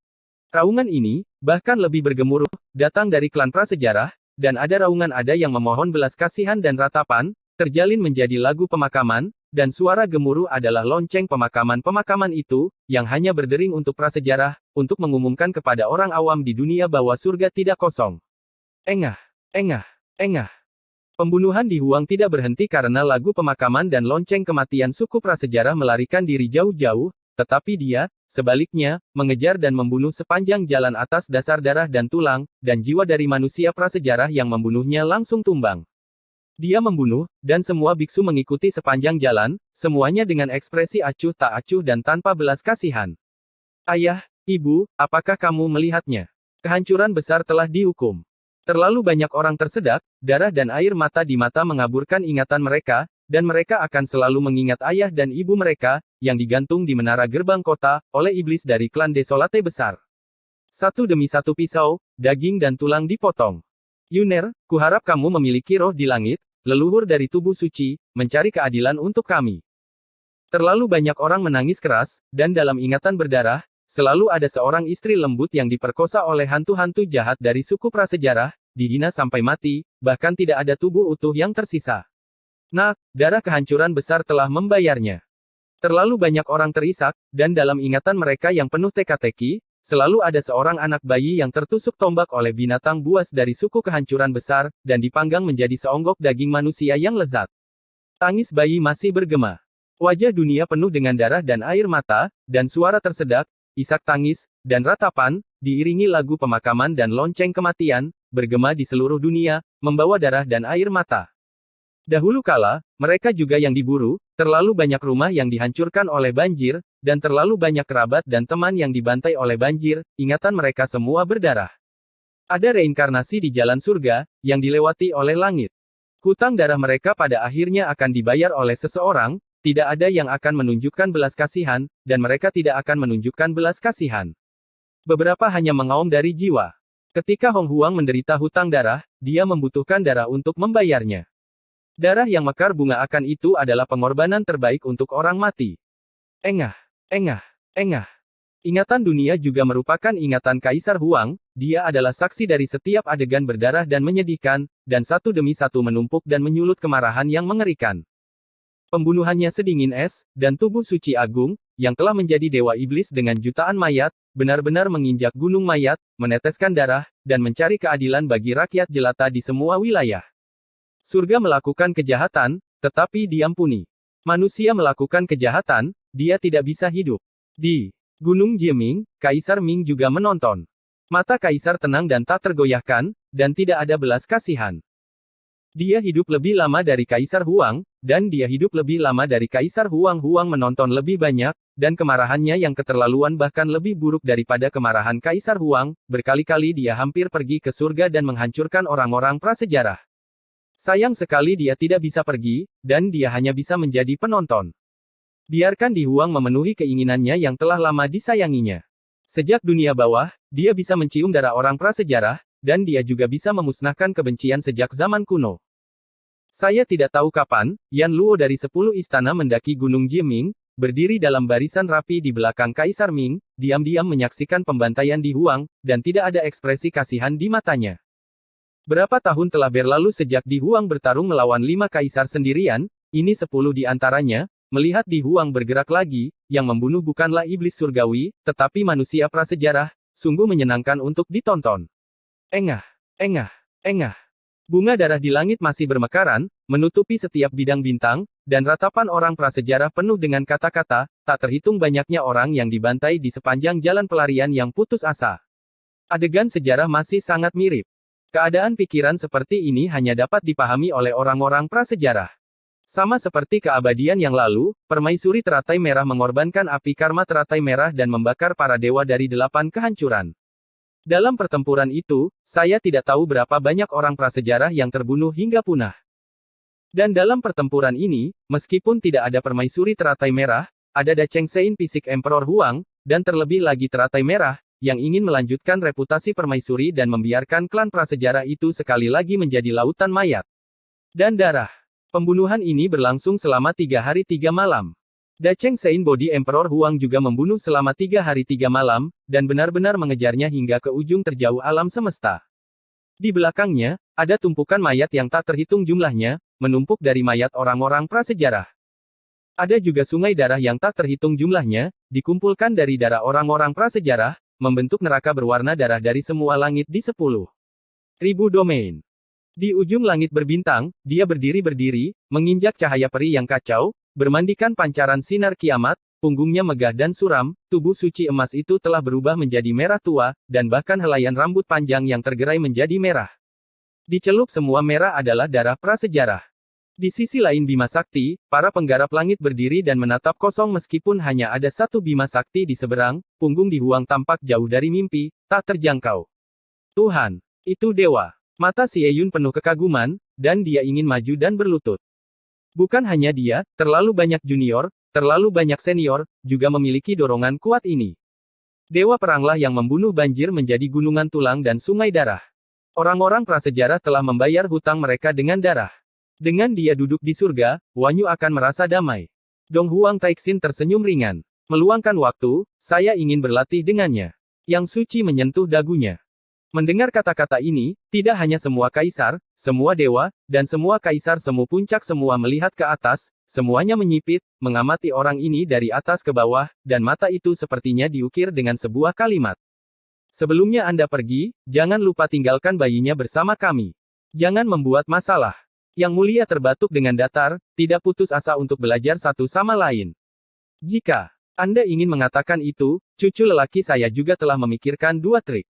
Raungan ini, bahkan lebih bergemuruh, datang dari klan prasejarah, dan ada raungan ada yang memohon belas kasihan dan ratapan, terjalin menjadi lagu pemakaman, dan suara gemuruh adalah lonceng pemakaman-pemakaman itu, yang hanya berdering untuk prasejarah, untuk mengumumkan kepada orang awam di dunia bahwa surga tidak kosong. Engah, engah, engah. Pembunuhan di Huang tidak berhenti karena lagu pemakaman dan lonceng kematian suku prasejarah melarikan diri jauh-jauh, tetapi dia, sebaliknya, mengejar dan membunuh sepanjang jalan atas dasar darah dan tulang, dan jiwa dari manusia prasejarah yang membunuhnya langsung tumbang. Dia membunuh, dan semua biksu mengikuti sepanjang jalan, semuanya dengan ekspresi acuh tak acuh dan tanpa belas kasihan. Ayah, ibu, apakah kamu melihatnya? Kehancuran besar telah dihukum. Terlalu banyak orang tersedak, darah dan air mata di mata mengaburkan ingatan mereka, dan mereka akan selalu mengingat ayah dan ibu mereka, yang digantung di menara gerbang kota, oleh iblis dari klan Desolate besar. Satu demi satu pisau, daging dan tulang dipotong. Yuner, kuharap kamu memiliki roh di langit, leluhur dari tubuh suci, mencari keadilan untuk kami. Terlalu banyak orang menangis keras, dan dalam ingatan berdarah, selalu ada seorang istri lembut yang diperkosa oleh hantu-hantu jahat dari suku prasejarah, dihina sampai mati, bahkan tidak ada tubuh utuh yang tersisa. Nah, darah kehancuran besar telah membayarnya. Terlalu banyak orang terisak, dan dalam ingatan mereka yang penuh teka-teki, selalu ada seorang anak bayi yang tertusuk tombak oleh binatang buas dari suku kehancuran besar, dan dipanggang menjadi seonggok daging manusia yang lezat. Tangis bayi masih bergema. Wajah dunia penuh dengan darah dan air mata, dan suara tersedak, isak tangis, dan ratapan, diiringi lagu pemakaman dan lonceng kematian, bergema di seluruh dunia, membawa darah dan air mata. Dahulu kala, mereka juga yang diburu, terlalu banyak rumah yang dihancurkan oleh banjir, dan terlalu banyak kerabat dan teman yang dibantai oleh banjir, ingatan mereka semua berdarah. Ada reinkarnasi di jalan surga, yang dilewati oleh langit. Hutang darah mereka pada akhirnya akan dibayar oleh seseorang, tidak ada yang akan menunjukkan belas kasihan, dan mereka tidak akan menunjukkan belas kasihan. Beberapa hanya mengaum dari jiwa. Ketika Hong Huang menderita hutang darah, dia membutuhkan darah untuk membayarnya. Darah yang mekar bunga akan itu adalah pengorbanan terbaik untuk orang mati. Engah, engah, engah. Ingatan dunia juga merupakan ingatan Kaisar Huang, dia adalah saksi dari setiap adegan berdarah dan menyedihkan, dan satu demi satu menumpuk dan menyulut kemarahan yang mengerikan. Pembunuhannya sedingin es, dan tubuh suci agung, yang telah menjadi dewa iblis dengan jutaan mayat, benar-benar menginjak gunung mayat, meneteskan darah, dan mencari keadilan bagi rakyat jelata di semua wilayah. Surga melakukan kejahatan, tetapi diampuni. Manusia melakukan kejahatan, dia tidak bisa hidup. Di Gunung Jieming, Kaisar Ming juga menonton. Mata Kaisar tenang dan tak tergoyahkan, dan tidak ada belas kasihan. Dia hidup lebih lama dari Kaisar Huang, dan dia hidup lebih lama dari Kaisar Huang. Huang menonton lebih banyak, dan kemarahannya yang keterlaluan bahkan lebih buruk daripada kemarahan Kaisar Huang. Berkali-kali dia hampir pergi ke surga dan menghancurkan orang-orang prasejarah. Sayang sekali dia tidak bisa pergi, dan dia hanya bisa menjadi penonton. Biarkan Di Huang memenuhi keinginannya yang telah lama disayanginya. Sejak dunia bawah, dia bisa mencium darah orang prasejarah, dan dia juga bisa memusnahkan kebencian sejak zaman kuno. Saya tidak tahu kapan, Yan Luo dari 10 istana mendaki Gunung Jieming, berdiri dalam barisan rapi di belakang Kaisar Ming, diam-diam menyaksikan pembantaian Di Huang, dan tidak ada ekspresi kasihan di matanya. Berapa tahun telah berlalu sejak Di Huang bertarung melawan 5 kaisar sendirian, ini 10 di antaranya, melihat Di Huang bergerak lagi, yang membunuh bukanlah iblis surgawi, tetapi manusia prasejarah, sungguh menyenangkan untuk ditonton. Engah, engah, engah. Bunga darah di langit masih bermekaran, menutupi setiap bidang bintang, dan ratapan orang prasejarah penuh dengan kata-kata, tak terhitung banyaknya orang yang dibantai di sepanjang jalan pelarian yang putus asa. Adegan sejarah masih sangat mirip. Keadaan pikiran seperti ini hanya dapat dipahami oleh orang-orang prasejarah. Sama seperti keabadian yang lalu, permaisuri teratai merah mengorbankan api karma teratai merah dan membakar para dewa dari 8 kehancuran. Dalam pertempuran itu, saya tidak tahu berapa banyak orang prasejarah yang terbunuh hingga punah. Dan dalam pertempuran ini, meskipun tidak ada permaisuri teratai merah, ada Da Chengsein fisik Emperor Huang, dan terlebih lagi teratai merah, yang ingin melanjutkan reputasi permaisuri dan membiarkan klan prasejarah itu sekali lagi menjadi lautan mayat dan darah. Pembunuhan ini berlangsung selama 3 hari 3 malam. Da Chengsein Body Emperor Huang juga membunuh selama 3 hari 3 malam, dan benar-benar mengejarnya hingga ke ujung terjauh alam semesta. Di belakangnya, ada tumpukan mayat yang tak terhitung jumlahnya, menumpuk dari mayat orang-orang prasejarah. Ada juga sungai darah yang tak terhitung jumlahnya, dikumpulkan dari darah orang-orang prasejarah, membentuk neraka berwarna darah dari semua langit di 10.000 domain. Di ujung langit berbintang, dia berdiri, menginjak cahaya peri yang kacau, bermandikan pancaran sinar kiamat, punggungnya megah dan suram, tubuh suci emas itu telah berubah menjadi merah tua, dan bahkan helaian rambut panjang yang tergerai menjadi merah. Dicelup semua merah adalah darah prasejarah. Di sisi lain Bima Sakti, para penggarap langit berdiri dan menatap kosong meskipun hanya ada satu Bima Sakti di seberang, punggung Di Huang tampak jauh dari mimpi, tak terjangkau. Tuhan, itu dewa. Mata Xie Yun penuh kekaguman, dan dia ingin maju dan berlutut. Bukan hanya dia, terlalu banyak junior, terlalu banyak senior, juga memiliki dorongan kuat ini. Dewa peranglah yang membunuh banjir menjadi gunungan tulang dan sungai darah. Orang-orang prasejarah telah membayar hutang mereka dengan darah. Dengan dia duduk di surga, Wanyu akan merasa damai. Dong Huang Taixin tersenyum ringan. Meluangkan waktu, saya ingin berlatih dengannya. Yang suci menyentuh dagunya. Mendengar kata-kata ini, tidak hanya semua kaisar, semua dewa, dan semua kaisar semu puncak semua melihat ke atas, semuanya menyipit, mengamati orang ini dari atas ke bawah, dan mata itu sepertinya diukir dengan sebuah kalimat. Sebelumnya Anda pergi, jangan lupa tinggalkan bayinya bersama kami. Jangan membuat masalah. Yang mulia terbatuk dengan datar, tidak putus asa untuk belajar satu sama lain. Jika Anda ingin mengatakan itu, cucu lelaki saya juga telah memikirkan 2 trik.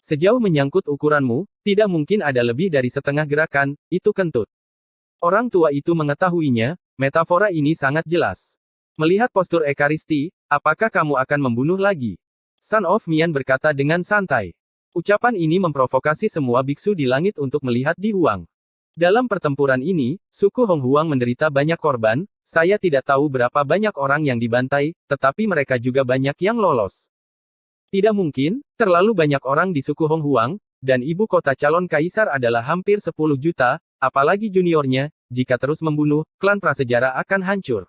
Sejauh menyangkut ukuranmu, tidak mungkin ada lebih dari setengah gerakan, itu kentut. Orang tua itu mengetahuinya, metafora ini sangat jelas. Melihat postur Ekaristi, apakah kamu akan membunuh lagi? Son of Mian berkata dengan santai. Ucapan ini memprovokasi semua biksu di langit untuk melihat Di Huang. Dalam pertempuran ini, suku Hong Huang menderita banyak korban, saya tidak tahu berapa banyak orang yang dibantai, tetapi mereka juga banyak yang lolos. Tidak mungkin, terlalu banyak orang di suku Hong Huang, dan ibu kota calon kaisar adalah hampir 10 juta, apalagi juniornya, jika terus membunuh, klan prasejarah akan hancur.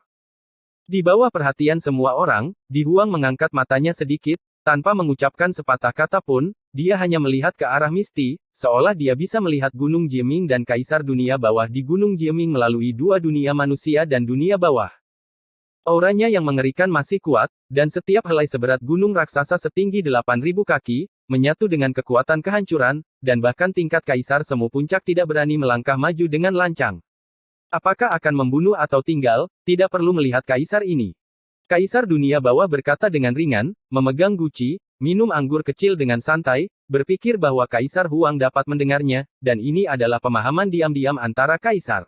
Di bawah perhatian semua orang, Di Huang mengangkat matanya sedikit, tanpa mengucapkan sepatah kata pun, dia hanya melihat ke arah Misti, seolah dia bisa melihat Gunung Jieming dan kaisar dunia bawah di Gunung Jieming melalui 2 dunia manusia dan dunia bawah. Auranya yang mengerikan masih kuat, dan setiap helai seberat gunung raksasa setinggi 8.000 kaki, menyatu dengan kekuatan kehancuran, dan bahkan tingkat kaisar semu puncak tidak berani melangkah maju dengan lancang. Apakah akan membunuh atau tinggal, tidak perlu melihat kaisar ini. Kaisar dunia bawah berkata dengan ringan, memegang guci, minum anggur kecil dengan santai, berpikir bahwa Kaisar Huang dapat mendengarnya, dan ini adalah pemahaman diam-diam antara kaisar.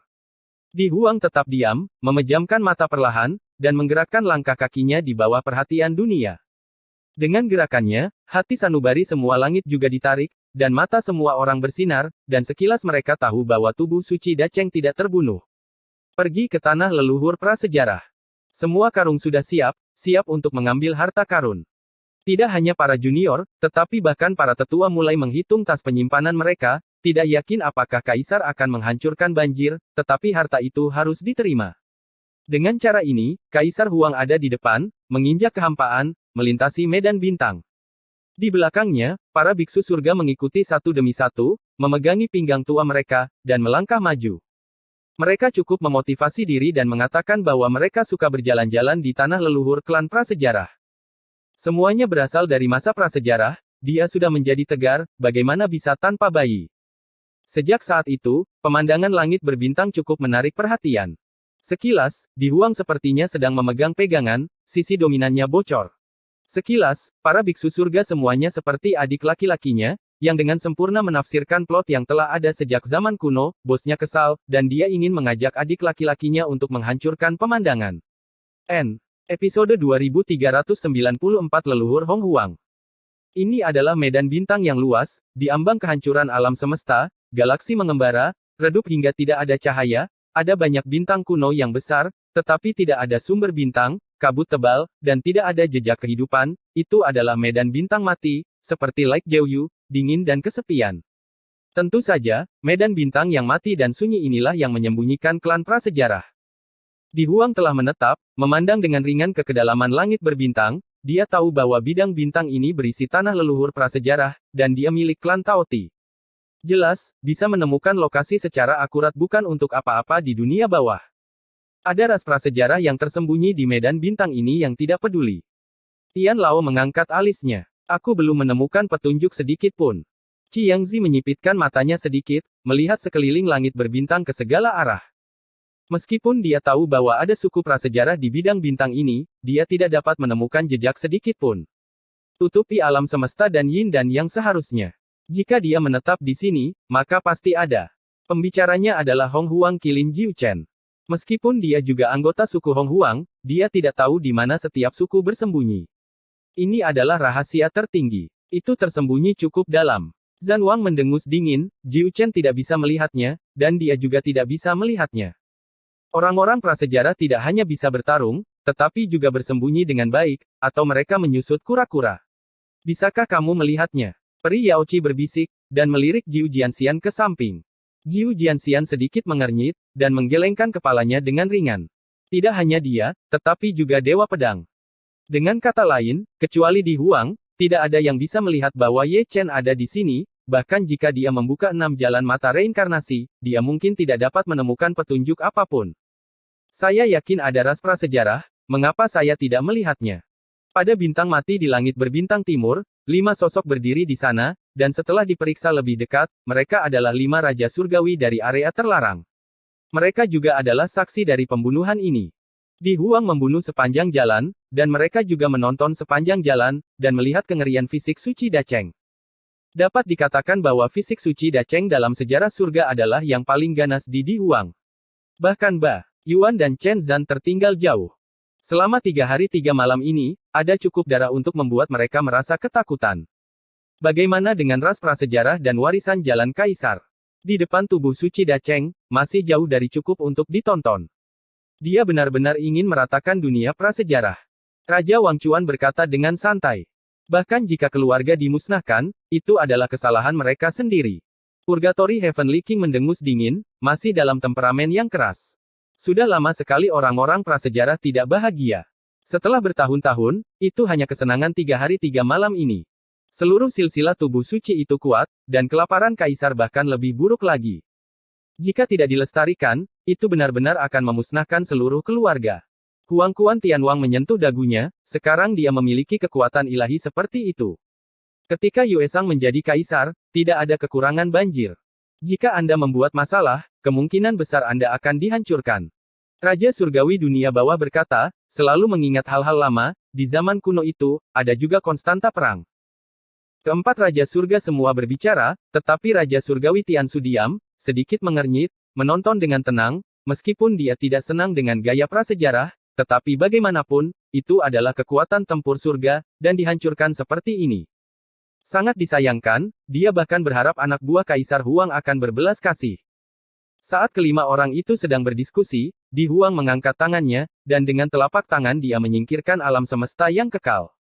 Di Huang tetap diam, memejamkan mata perlahan, dan menggerakkan langkah kakinya di bawah perhatian dunia. Dengan gerakannya, hati sanubari semua langit juga ditarik, dan mata semua orang bersinar, dan sekilas mereka tahu bahwa tubuh suci Dacheng tidak terbunuh. Pergi ke tanah leluhur prasejarah. Semua karung sudah siap, siap untuk mengambil harta karun. Tidak hanya para junior, tetapi bahkan para tetua mulai menghitung tas penyimpanan mereka, tidak yakin apakah kaisar akan menghancurkan banjir, tetapi harta itu harus diterima. Dengan cara ini, Kaisar Huang ada di depan, menginjak kehampaan, melintasi medan bintang. Di belakangnya, para biksu surga mengikuti satu demi satu, memegangi pinggang tua mereka, dan melangkah maju. Mereka cukup memotivasi diri dan mengatakan bahwa mereka suka berjalan-jalan di tanah leluhur klan prasejarah. Semuanya berasal dari masa prasejarah, dia sudah menjadi tegar, bagaimana bisa tanpa bayi. Sejak saat itu, pemandangan langit berbintang cukup menarik perhatian. Sekilas, Di Huang sepertinya sedang memegang pegangan, sisi dominannya bocor. Sekilas, para biksu surga semuanya seperti adik laki-lakinya, yang dengan sempurna menafsirkan plot yang telah ada sejak zaman kuno, bosnya kesal, dan dia ingin mengajak adik laki-lakinya untuk menghancurkan pemandangan. Episode 2394 Leluhur Hong Huang. Ini adalah medan bintang yang luas, di ambang kehancuran alam semesta, galaksi mengembara, redup hingga tidak ada cahaya, ada banyak bintang kuno yang besar, tetapi tidak ada sumber bintang, kabut tebal, dan tidak ada jejak kehidupan, itu adalah medan bintang mati, seperti Lake Jeoyu, dingin dan kesepian. Tentu saja, medan bintang yang mati dan sunyi inilah yang menyembunyikan klan prasejarah. Di Huang telah menetap, memandang dengan ringan ke kedalaman langit berbintang, dia tahu bahwa bidang bintang ini berisi tanah leluhur prasejarah, dan dia milik klan Taoti. Jelas, bisa menemukan lokasi secara akurat bukan untuk apa-apa di dunia bawah. Ada ras prasejarah yang tersembunyi di medan bintang ini yang tidak peduli. Tian Lao mengangkat alisnya. Aku belum menemukan petunjuk sedikit pun. Chiangzi menyipitkan matanya sedikit, melihat sekeliling langit berbintang ke segala arah. Meskipun dia tahu bahwa ada suku prasejarah di bidang bintang ini, dia tidak dapat menemukan jejak sedikit pun. Tutupi alam semesta dan yin dan yang seharusnya. Jika dia menetap di sini, maka pasti ada. Pembicaranya adalah Hong Huang Qilin Jiu Chen. Meskipun dia juga anggota suku Hong Huang, dia tidak tahu di mana setiap suku bersembunyi. Ini adalah rahasia tertinggi. Itu tersembunyi cukup dalam. Zhan Wang mendengus dingin, Jiu Chen tidak bisa melihatnya, dan dia juga tidak bisa melihatnya. Orang-orang prasejarah tidak hanya bisa bertarung, tetapi juga bersembunyi dengan baik, atau mereka menyusut kura-kura. Bisakah kamu melihatnya? Peri Yaochi berbisik, dan melirik Jiu Jianxian ke samping. Jiu Jianxian sedikit mengernyit, dan menggelengkan kepalanya dengan ringan. Tidak hanya dia, tetapi juga Dewa Pedang. Dengan kata lain, kecuali Di Huang, tidak ada yang bisa melihat bahwa Ye Chen ada di sini, bahkan jika dia membuka 6 jalan mata reinkarnasi, dia mungkin tidak dapat menemukan petunjuk apapun. Saya yakin ada ras prasejarah, mengapa saya tidak melihatnya? Pada bintang mati di langit berbintang timur, 5 sosok berdiri di sana, dan setelah diperiksa lebih dekat, mereka adalah 5 raja surgawi dari area terlarang. Mereka juga adalah saksi dari pembunuhan ini. Di Huang membunuh sepanjang jalan, dan mereka juga menonton sepanjang jalan, dan melihat kengerian fisik suci Dacheng. Dapat dikatakan bahwa fisik suci Dacheng dalam sejarah surga adalah yang paling ganas di Huang. Bahkan Ba Yuan dan Chen Zhan tertinggal jauh. Selama 3 hari 3 malam ini, ada cukup darah untuk membuat mereka merasa ketakutan. Bagaimana dengan ras prasejarah dan warisan jalan kaisar? Di depan tubuh suci Dacheng, masih jauh dari cukup untuk ditonton. Dia benar-benar ingin meratakan dunia prasejarah. Raja Wang Chuan berkata dengan santai. Bahkan jika keluarga dimusnahkan, itu adalah kesalahan mereka sendiri. Purgatory Heavenly King mendengus dingin, masih dalam temperamen yang keras. Sudah lama sekali orang-orang prasejarah tidak bahagia. Setelah bertahun-tahun, itu hanya kesenangan 3 hari 3 malam ini. Seluruh silsilah tubuh suci itu kuat, dan kelaparan kaisar bahkan lebih buruk lagi. Jika tidak dilestarikan, itu benar-benar akan memusnahkan seluruh keluarga. Huang Quan Tianwang menyentuh dagunya, sekarang dia memiliki kekuatan ilahi seperti itu. Ketika Yuesang menjadi kaisar, tidak ada kekurangan banjir. Jika Anda membuat masalah, kemungkinan besar Anda akan dihancurkan. Raja Surgawi dunia bawah berkata, selalu mengingat hal-hal lama, di zaman kuno itu, ada juga konstanta perang. Keempat Raja Surga semua berbicara, tetapi Raja Surgawi Tiansu diam, sedikit mengernyit, menonton dengan tenang, meskipun dia tidak senang dengan gaya prasejarah, tetapi bagaimanapun, itu adalah kekuatan tempur surga, dan dihancurkan seperti ini. Sangat disayangkan, dia bahkan berharap anak buah Kaisar Huang akan berbelas kasih. Saat kelima orang itu sedang berdiskusi, Di Huang mengangkat tangannya, dan dengan telapak tangan dia menyingkirkan alam semesta yang kekal.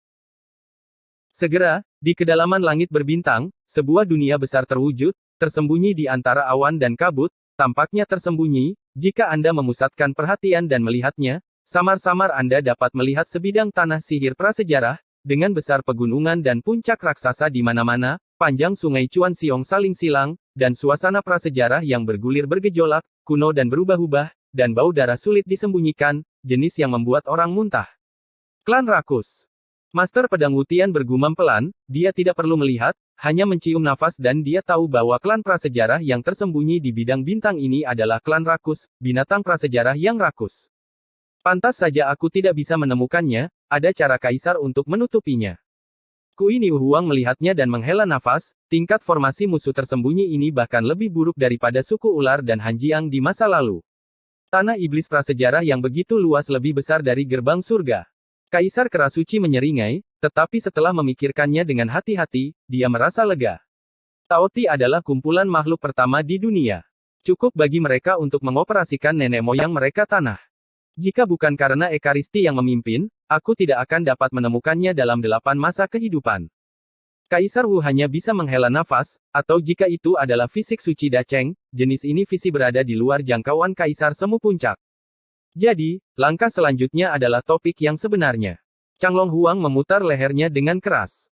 Segera, di kedalaman langit berbintang, sebuah dunia besar terwujud, tersembunyi di antara awan dan kabut, tampaknya tersembunyi, jika Anda memusatkan perhatian dan melihatnya, samar-samar Anda dapat melihat sebidang tanah sihir prasejarah, dengan besar pegunungan dan puncak raksasa di mana-mana, panjang sungai Chuan Xiong saling silang, dan suasana prasejarah yang bergulir bergejolak, kuno dan berubah-ubah, dan bau darah sulit disembunyikan, jenis yang membuat orang muntah. Klan Rakus. Master Pedang Wutian bergumam pelan, dia tidak perlu melihat, hanya mencium nafas dan dia tahu bahwa klan prasejarah yang tersembunyi di bidang bintang ini adalah klan Rakus, binatang prasejarah yang rakus. Pantas saja aku tidak bisa menemukannya, ada cara kaisar untuk menutupinya. Kui Niu Huang melihatnya dan menghela nafas, tingkat formasi musuh tersembunyi ini bahkan lebih buruk daripada suku ular dan Hanjiang di masa lalu. Tanah iblis prasejarah yang begitu luas lebih besar dari gerbang surga. Kaisar Kerasuci menyeringai, tetapi setelah memikirkannya dengan hati-hati, dia merasa lega. Taoti adalah kumpulan makhluk pertama di dunia. Cukup bagi mereka untuk mengoperasikan nenek moyang mereka tanah. Jika bukan karena Ekaristi yang memimpin, aku tidak akan dapat menemukannya dalam 8 masa kehidupan. Kaisar Wu hanya bisa menghela nafas, atau jika itu adalah fisik suci Dacheng, jenis ini visi berada di luar jangkauan Kaisar Semu Puncak. Jadi, langkah selanjutnya adalah topik yang sebenarnya. Changlong Huang memutar lehernya dengan keras.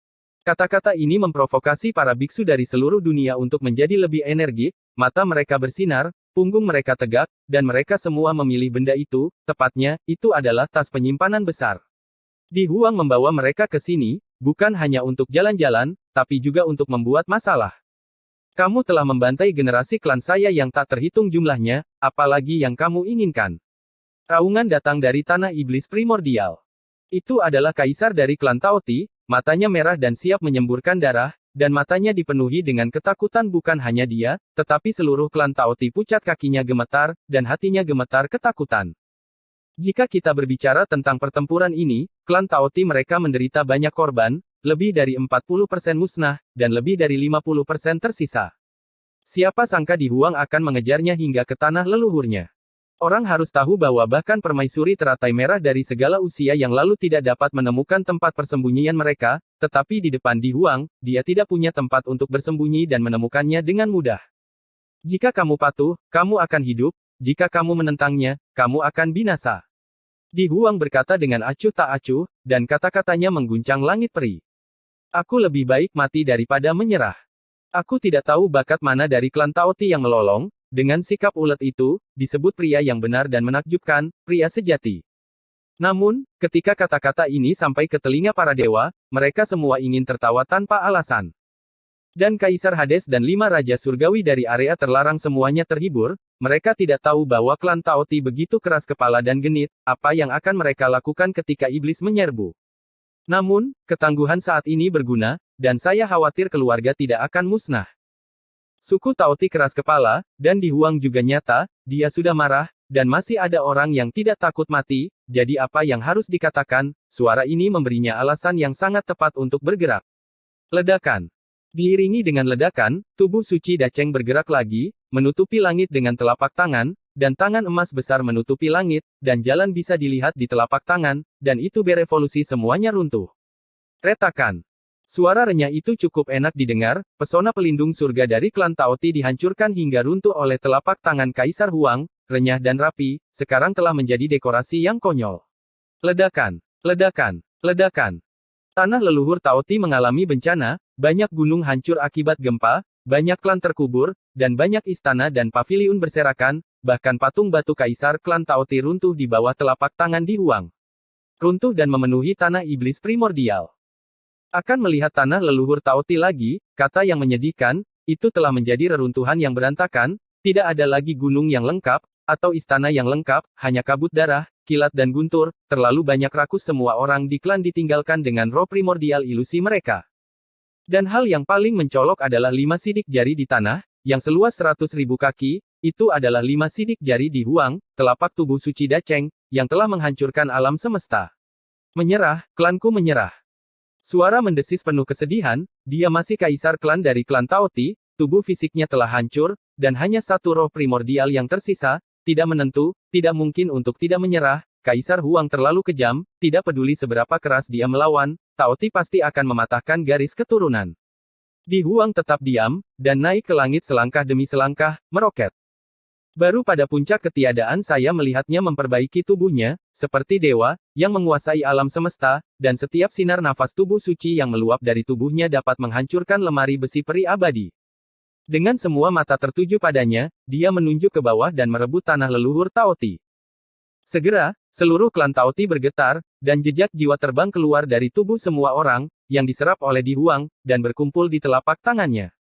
Kata-kata ini memprovokasi para biksu dari seluruh dunia untuk menjadi lebih energik, mata mereka bersinar, punggung mereka tegak, dan mereka semua memilih benda itu, tepatnya, itu adalah tas penyimpanan besar. Di Huang membawa mereka ke sini, bukan hanya untuk jalan-jalan, tapi juga untuk membuat masalah. Kamu telah membantai generasi klan saya yang tak terhitung jumlahnya, apalagi yang kamu inginkan. Raungan datang dari tanah iblis primordial. Itu adalah kaisar dari klan Taoti, matanya merah dan siap menyemburkan darah, dan matanya dipenuhi dengan ketakutan bukan hanya dia, tetapi seluruh klan Taoti pucat kakinya gemetar, dan hatinya gemetar ketakutan. Jika kita berbicara tentang pertempuran ini, klan Taoti mereka menderita banyak korban, lebih dari 40% musnah, dan lebih dari 50% tersisa. Siapa sangka Di Huang akan mengejarnya hingga ke tanah leluhurnya. Orang harus tahu bahwa bahkan permaisuri teratai merah dari segala usia yang lalu tidak dapat menemukan tempat persembunyian mereka, tetapi di depan Di Huang, dia tidak punya tempat untuk bersembunyi dan menemukannya dengan mudah. Jika kamu patuh, kamu akan hidup, jika kamu menentangnya, kamu akan binasa. Di Huang berkata dengan acuh tak acuh, dan kata-katanya mengguncang langit peri. Aku lebih baik mati daripada menyerah. Aku tidak tahu bakat mana dari klan Taoti yang melolong. Dengan sikap ulet itu, disebut pria yang benar dan menakjubkan, pria sejati. Namun, ketika kata-kata ini sampai ke telinga para dewa, mereka semua ingin tertawa tanpa alasan. Dan Kaisar Hades dan 5 Raja Surgawi dari area terlarang semuanya terhibur, mereka tidak tahu bahwa klan Taoti begitu keras kepala dan genit, apa yang akan mereka lakukan ketika iblis menyerbu. Namun, ketangguhan saat ini berguna, dan saya khawatir keluarga tidak akan musnah. Suku Taoti keras kepala, dan Di Huang juga nyata, dia sudah marah, dan masih ada orang yang tidak takut mati, jadi apa yang harus dikatakan, suara ini memberinya alasan yang sangat tepat untuk bergerak. Ledakan. Diiringi dengan ledakan, tubuh suci Dacheng bergerak lagi, menutupi langit dengan telapak tangan, dan tangan emas besar menutupi langit, dan jalan bisa dilihat di telapak tangan, dan itu berevolusi semuanya runtuh. Retakan. Suara renyah itu cukup enak didengar, pesona pelindung surga dari klan Taoti dihancurkan hingga runtuh oleh telapak tangan Kaisar Huang, renyah dan rapi, sekarang telah menjadi dekorasi yang konyol. Ledakan, ledakan, ledakan. Tanah leluhur Taoti mengalami bencana, banyak gunung hancur akibat gempa, banyak klan terkubur, dan banyak istana dan paviliun berserakan, bahkan patung batu Kaisar klan Taoti runtuh di bawah telapak tangan Di Huang. Runtuh dan memenuhi tanah iblis primordial. Akan melihat tanah leluhur Taoti lagi, kata yang menyedihkan, itu telah menjadi reruntuhan yang berantakan, tidak ada lagi gunung yang lengkap, atau istana yang lengkap, hanya kabut darah, kilat dan guntur, terlalu banyak rakus semua orang di klan ditinggalkan dengan roh primordial ilusi mereka. Dan hal yang paling mencolok adalah 5 sidik jari di tanah, yang seluas 100.000 kaki, itu adalah 5 sidik jari di Huang, telapak tubuh suci Dacheng, yang telah menghancurkan alam semesta. Menyerah, klanku menyerah. Suara mendesis penuh kesedihan, dia masih kaisar klan dari klan Taoti, tubuh fisiknya telah hancur, dan hanya satu roh primordial yang tersisa, tidak menentu, tidak mungkin untuk tidak menyerah, Kaisar Huang terlalu kejam, tidak peduli seberapa keras dia melawan, Taoti pasti akan mematahkan garis keturunan. Di Huang tetap diam, dan naik ke langit selangkah demi selangkah, meroket. Baru pada puncak ketiadaan saya melihatnya memperbaiki tubuhnya, seperti dewa, yang menguasai alam semesta, dan setiap sinar nafas tubuh suci yang meluap dari tubuhnya dapat menghancurkan lemari besi peri abadi. Dengan semua mata tertuju padanya, dia menunjuk ke bawah dan merebut tanah leluhur Taoti. Segera, seluruh klan Taoti bergetar, dan jejak jiwa terbang keluar dari tubuh semua orang, yang diserap oleh Di Huang, dan berkumpul di telapak tangannya.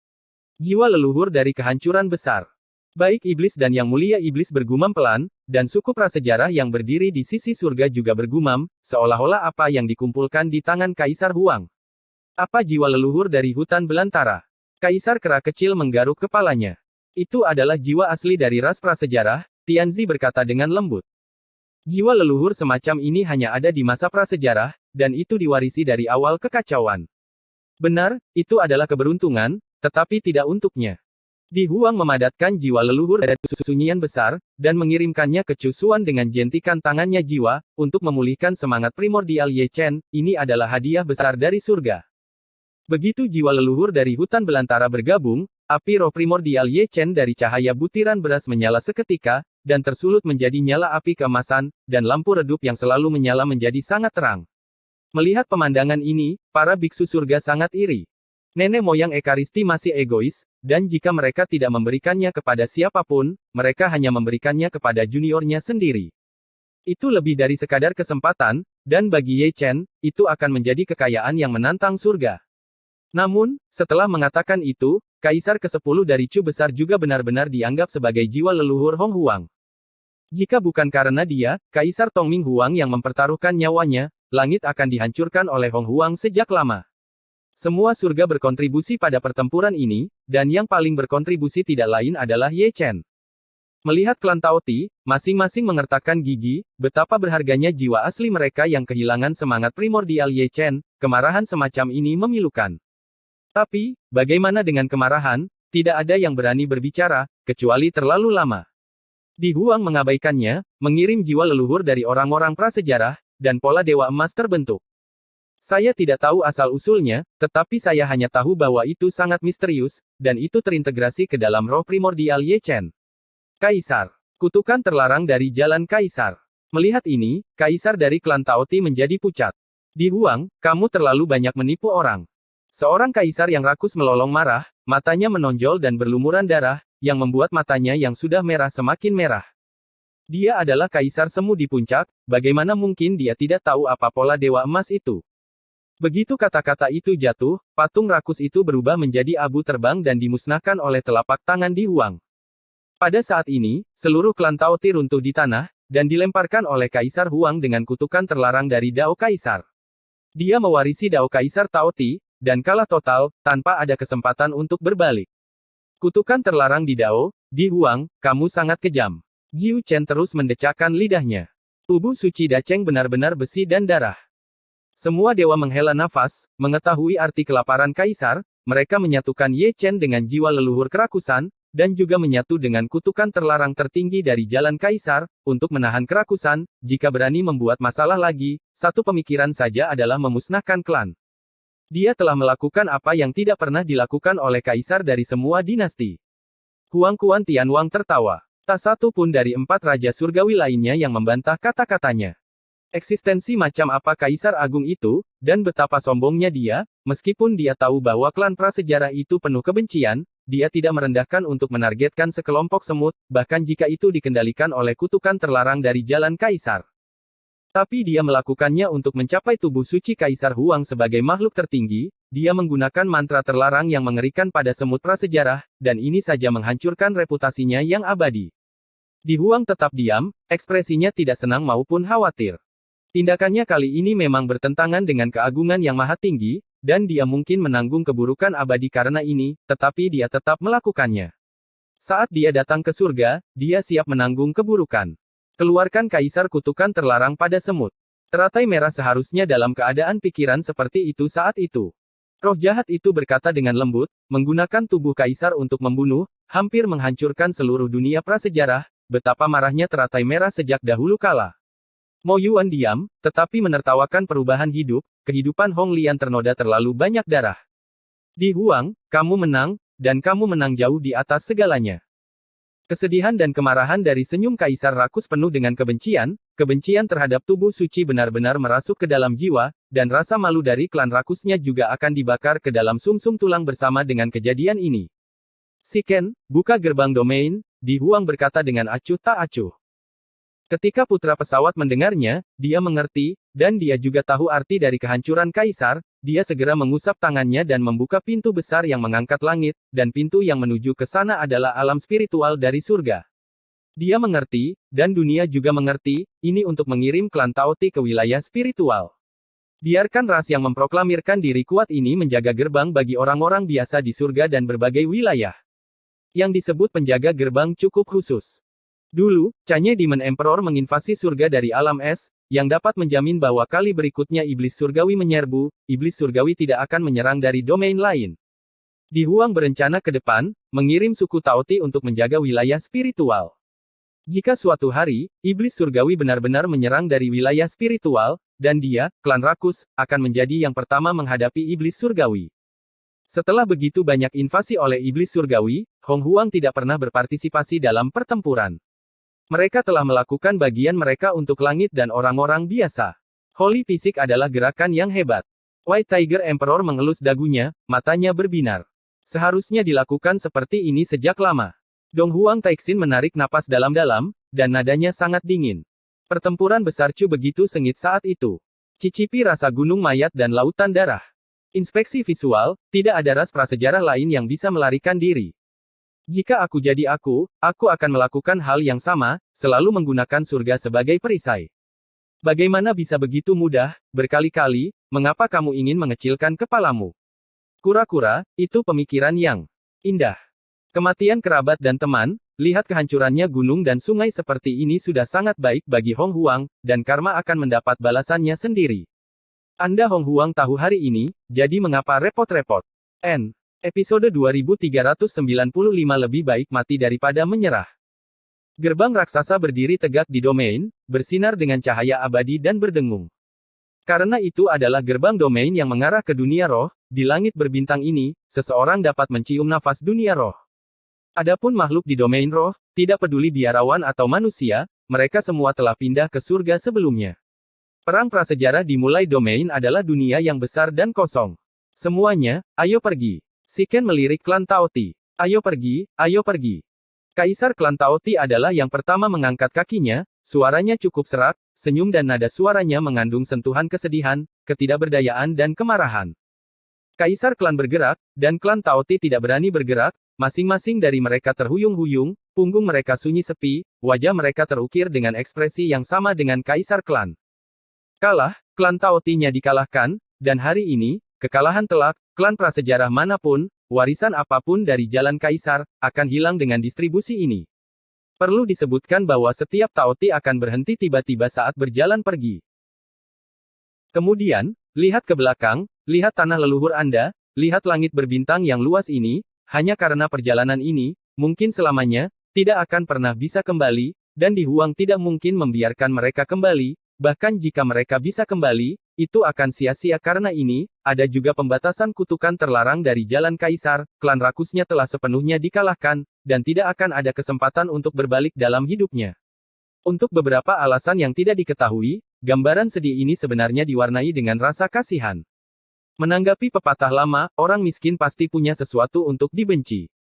Jiwa leluhur dari kehancuran besar. Baik iblis dan yang mulia iblis bergumam pelan, dan suku prasejarah yang berdiri di sisi surga juga bergumam, seolah-olah apa yang dikumpulkan di tangan Kaisar Huang. Apa jiwa leluhur dari hutan belantara? Kaisar kera kecil menggaruk kepalanya. Itu adalah jiwa asli dari ras prasejarah, Tianzi berkata dengan lembut. Jiwa leluhur semacam ini hanya ada di masa prasejarah, dan itu diwarisi dari awal kekacauan. Benar, itu adalah keberuntungan, tetapi tidak untuknya. Di Huang memadatkan jiwa leluhur dari kesunyian besar, dan mengirimkannya ke Cusuan dengan jentikan tangannya jiwa, untuk memulihkan semangat primordial Ye Chen, ini adalah hadiah besar dari surga. Begitu jiwa leluhur dari hutan belantara bergabung, api roh primordial Ye Chen dari cahaya butiran beras menyala seketika, dan tersulut menjadi nyala api keemasan, dan lampu redup yang selalu menyala menjadi sangat terang. Melihat pemandangan ini, para biksu surga sangat iri. Nenek moyang Ekaristi masih egois, dan jika mereka tidak memberikannya kepada siapapun, mereka hanya memberikannya kepada juniornya sendiri. Itu lebih dari sekadar kesempatan, dan bagi Ye Chen, itu akan menjadi kekayaan yang menantang surga. Namun, setelah mengatakan itu, Kaisar ke-10 dari Chu Besar juga benar-benar dianggap sebagai jiwa leluhur Hong Huang. Jika bukan karena dia, Kaisar Tongming Huang yang mempertaruhkan nyawanya, langit akan dihancurkan oleh Hong Huang sejak lama. Semua surga berkontribusi pada pertempuran ini, dan yang paling berkontribusi tidak lain adalah Ye Chen. Melihat klan Taoti, masing-masing mengertakkan gigi, betapa berharganya jiwa asli mereka yang kehilangan semangat primordial Ye Chen, kemarahan semacam ini memilukan. Tapi, bagaimana dengan kemarahan? Tidak ada yang berani berbicara, kecuali terlalu lama. Di Huang mengabaikannya, mengirim jiwa leluhur dari orang-orang prasejarah, dan pola dewa emas terbentuk. Saya tidak tahu asal-usulnya, tetapi saya hanya tahu bahwa itu sangat misterius, dan itu terintegrasi ke dalam roh primordial Ye Chen. Kaisar. Kutukan terlarang dari jalan Kaisar. Melihat ini, Kaisar dari klan Taoti menjadi pucat. Di Huang, kamu terlalu banyak menipu orang. Seorang kaisar yang rakus melolong marah, matanya menonjol dan berlumuran darah, yang membuat matanya yang sudah merah semakin merah. Dia adalah kaisar semu di puncak, bagaimana mungkin dia tidak tahu apa pola dewa emas itu? Begitu kata-kata itu jatuh, patung rakus itu berubah menjadi abu terbang dan dimusnahkan oleh telapak tangan Di Huang. Pada saat ini, seluruh klan Taoti runtuh di tanah, dan dilemparkan oleh Kaisar Huang dengan kutukan terlarang dari Dao Kaisar. Dia mewarisi Dao Kaisar Taoti, dan kalah total, tanpa ada kesempatan untuk berbalik. Kutukan terlarang di Dao, Di Huang, kamu sangat kejam. Giu Chen terus mendecakkan lidahnya. Tubuh suci Dacheng benar-benar besi dan darah. Semua dewa menghela nafas, mengetahui arti kelaparan Kaisar, mereka menyatukan Ye Chen dengan jiwa leluhur kerakusan, dan juga menyatu dengan kutukan terlarang tertinggi dari jalan Kaisar, untuk menahan kerakusan, jika berani membuat masalah lagi, satu pemikiran saja adalah memusnahkan klan. Dia telah melakukan apa yang tidak pernah dilakukan oleh Kaisar dari semua dinasti. Huang Kuan Tianwang tertawa. Tak satu pun dari 4 raja surgawi lainnya yang membantah kata-katanya. Eksistensi macam apa Kaisar Agung itu, dan betapa sombongnya dia, meskipun dia tahu bahwa klan prasejarah itu penuh kebencian, dia tidak merendahkan untuk menargetkan sekelompok semut, bahkan jika itu dikendalikan oleh kutukan terlarang dari jalan Kaisar. Tapi dia melakukannya untuk mencapai tubuh suci Kaisar Huang sebagai makhluk tertinggi. Dia menggunakan mantra terlarang yang mengerikan pada semut prasejarah, dan ini saja menghancurkan reputasinya yang abadi. Di Huang tetap diam, ekspresinya tidak senang maupun khawatir. Tindakannya kali ini memang bertentangan dengan keagungan yang maha tinggi, dan dia mungkin menanggung keburukan abadi karena ini, tetapi dia tetap melakukannya. Saat dia datang ke surga, dia siap menanggung keburukan. Keluarkan Kaisar kutukan terlarang pada semut. Teratai merah seharusnya dalam keadaan pikiran seperti itu saat itu. Roh jahat itu berkata dengan lembut, menggunakan tubuh Kaisar untuk membunuh, hampir menghancurkan seluruh dunia prasejarah, betapa marahnya teratai merah sejak dahulu kala. Mo Yuan diam, tetapi menertawakan perubahan hidup, kehidupan Hong Lian ternoda terlalu banyak darah. Di Huang, kamu menang, dan kamu menang jauh di atas segalanya. Kesedihan dan kemarahan dari senyum Kaisar rakus penuh dengan kebencian terhadap tubuh suci benar-benar merasuk ke dalam jiwa, dan rasa malu dari klan rakusnya juga akan dibakar ke dalam sumsum tulang bersama dengan kejadian ini. Shiken, buka gerbang domain, Di Huang berkata dengan acuh tak acuh. Ketika putra pesawat mendengarnya, dia mengerti, dan dia juga tahu arti dari kehancuran Kaisar. Dia segera mengusap tangannya dan membuka pintu besar yang mengangkat langit, dan pintu yang menuju ke sana adalah alam spiritual dari surga. Dia mengerti, dan dunia juga mengerti, ini untuk mengirim klan Taoti ke wilayah spiritual. Biarkan ras yang memproklamirkan diri kuat ini menjaga gerbang bagi orang-orang biasa di surga dan berbagai wilayah. Yang disebut penjaga gerbang cukup khusus. Dulu, Canye Demon Emperor menginvasi surga dari alam es, yang dapat menjamin bahwa kali berikutnya iblis surgawi menyerbu, iblis surgawi tidak akan menyerang dari domain lain. Di Huang berencana ke depan, mengirim suku Taoti untuk menjaga wilayah spiritual. Jika suatu hari, iblis surgawi benar-benar menyerang dari wilayah spiritual, dan dia, klan rakus, akan menjadi yang pertama menghadapi iblis surgawi. Setelah begitu banyak invasi oleh iblis surgawi, Hong Huang tidak pernah berpartisipasi dalam pertempuran. Mereka telah melakukan bagian mereka untuk langit dan orang-orang biasa. Holy Fisik adalah gerakan yang hebat. White Tiger Emperor mengelus dagunya, matanya berbinar. Seharusnya dilakukan seperti ini sejak lama. Dong Huang Taixin menarik napas dalam-dalam, dan nadanya sangat dingin. Pertempuran besar Chu begitu sengit saat itu. Cicipi rasa gunung mayat dan lautan darah. Inspeksi visual, tidak ada ras prasejarah lain yang bisa melarikan diri. Jika aku jadi aku akan melakukan hal yang sama, selalu menggunakan surga sebagai perisai. Bagaimana bisa begitu mudah, berkali-kali, mengapa kamu ingin mengecilkan kepalamu? Kura-kura, itu pemikiran yang indah. Kematian kerabat dan teman, lihat kehancurannya gunung dan sungai seperti ini sudah sangat baik bagi Hong Huang, dan karma akan mendapat balasannya sendiri. Anda Hong Huang tahu hari ini, jadi mengapa repot-repot? Episode 2395 lebih baik mati daripada menyerah. Gerbang raksasa berdiri tegak di domain, bersinar dengan cahaya abadi dan berdengung. Karena itu adalah gerbang domain yang mengarah ke dunia roh, di langit berbintang ini, seseorang dapat mencium nafas dunia roh. Adapun makhluk di domain roh, tidak peduli biarawan atau manusia, mereka semua telah pindah ke surga sebelumnya. Perang prasejarah dimulai domain adalah dunia yang besar dan kosong. Semuanya, ayo pergi. Shiken melirik klan Taoti. Ayo pergi, ayo pergi. Kaisar klan Taoti adalah yang pertama mengangkat kakinya, suaranya cukup serak, senyum dan nada suaranya mengandung sentuhan kesedihan, ketidakberdayaan dan kemarahan. Kaisar klan bergerak, dan klan Taoti tidak berani bergerak, masing-masing dari mereka terhuyung-huyung, punggung mereka sunyi sepi, wajah mereka terukir dengan ekspresi yang sama dengan Kaisar klan. Kalah, klan Taotinya dikalahkan, dan hari ini, kekalahan telak, klan prasejarah manapun, warisan apapun dari jalan Kaisar, akan hilang dengan distribusi ini. Perlu disebutkan bahwa setiap Taoti akan berhenti tiba-tiba saat berjalan pergi. Kemudian, lihat ke belakang, lihat tanah leluhur Anda, lihat langit berbintang yang luas ini, hanya karena perjalanan ini, mungkin selamanya, tidak akan pernah bisa kembali, dan Di Huang tidak mungkin membiarkan mereka kembali, bahkan jika mereka bisa kembali, itu akan sia-sia karena ini, ada juga pembatasan kutukan terlarang dari jalan Kaisar, klan rakusnya telah sepenuhnya dikalahkan, dan tidak akan ada kesempatan untuk berbalik dalam hidupnya. Untuk beberapa alasan yang tidak diketahui, gambaran sedih ini sebenarnya diwarnai dengan rasa kasihan. Menanggapi pepatah lama, orang miskin pasti punya sesuatu untuk dibenci.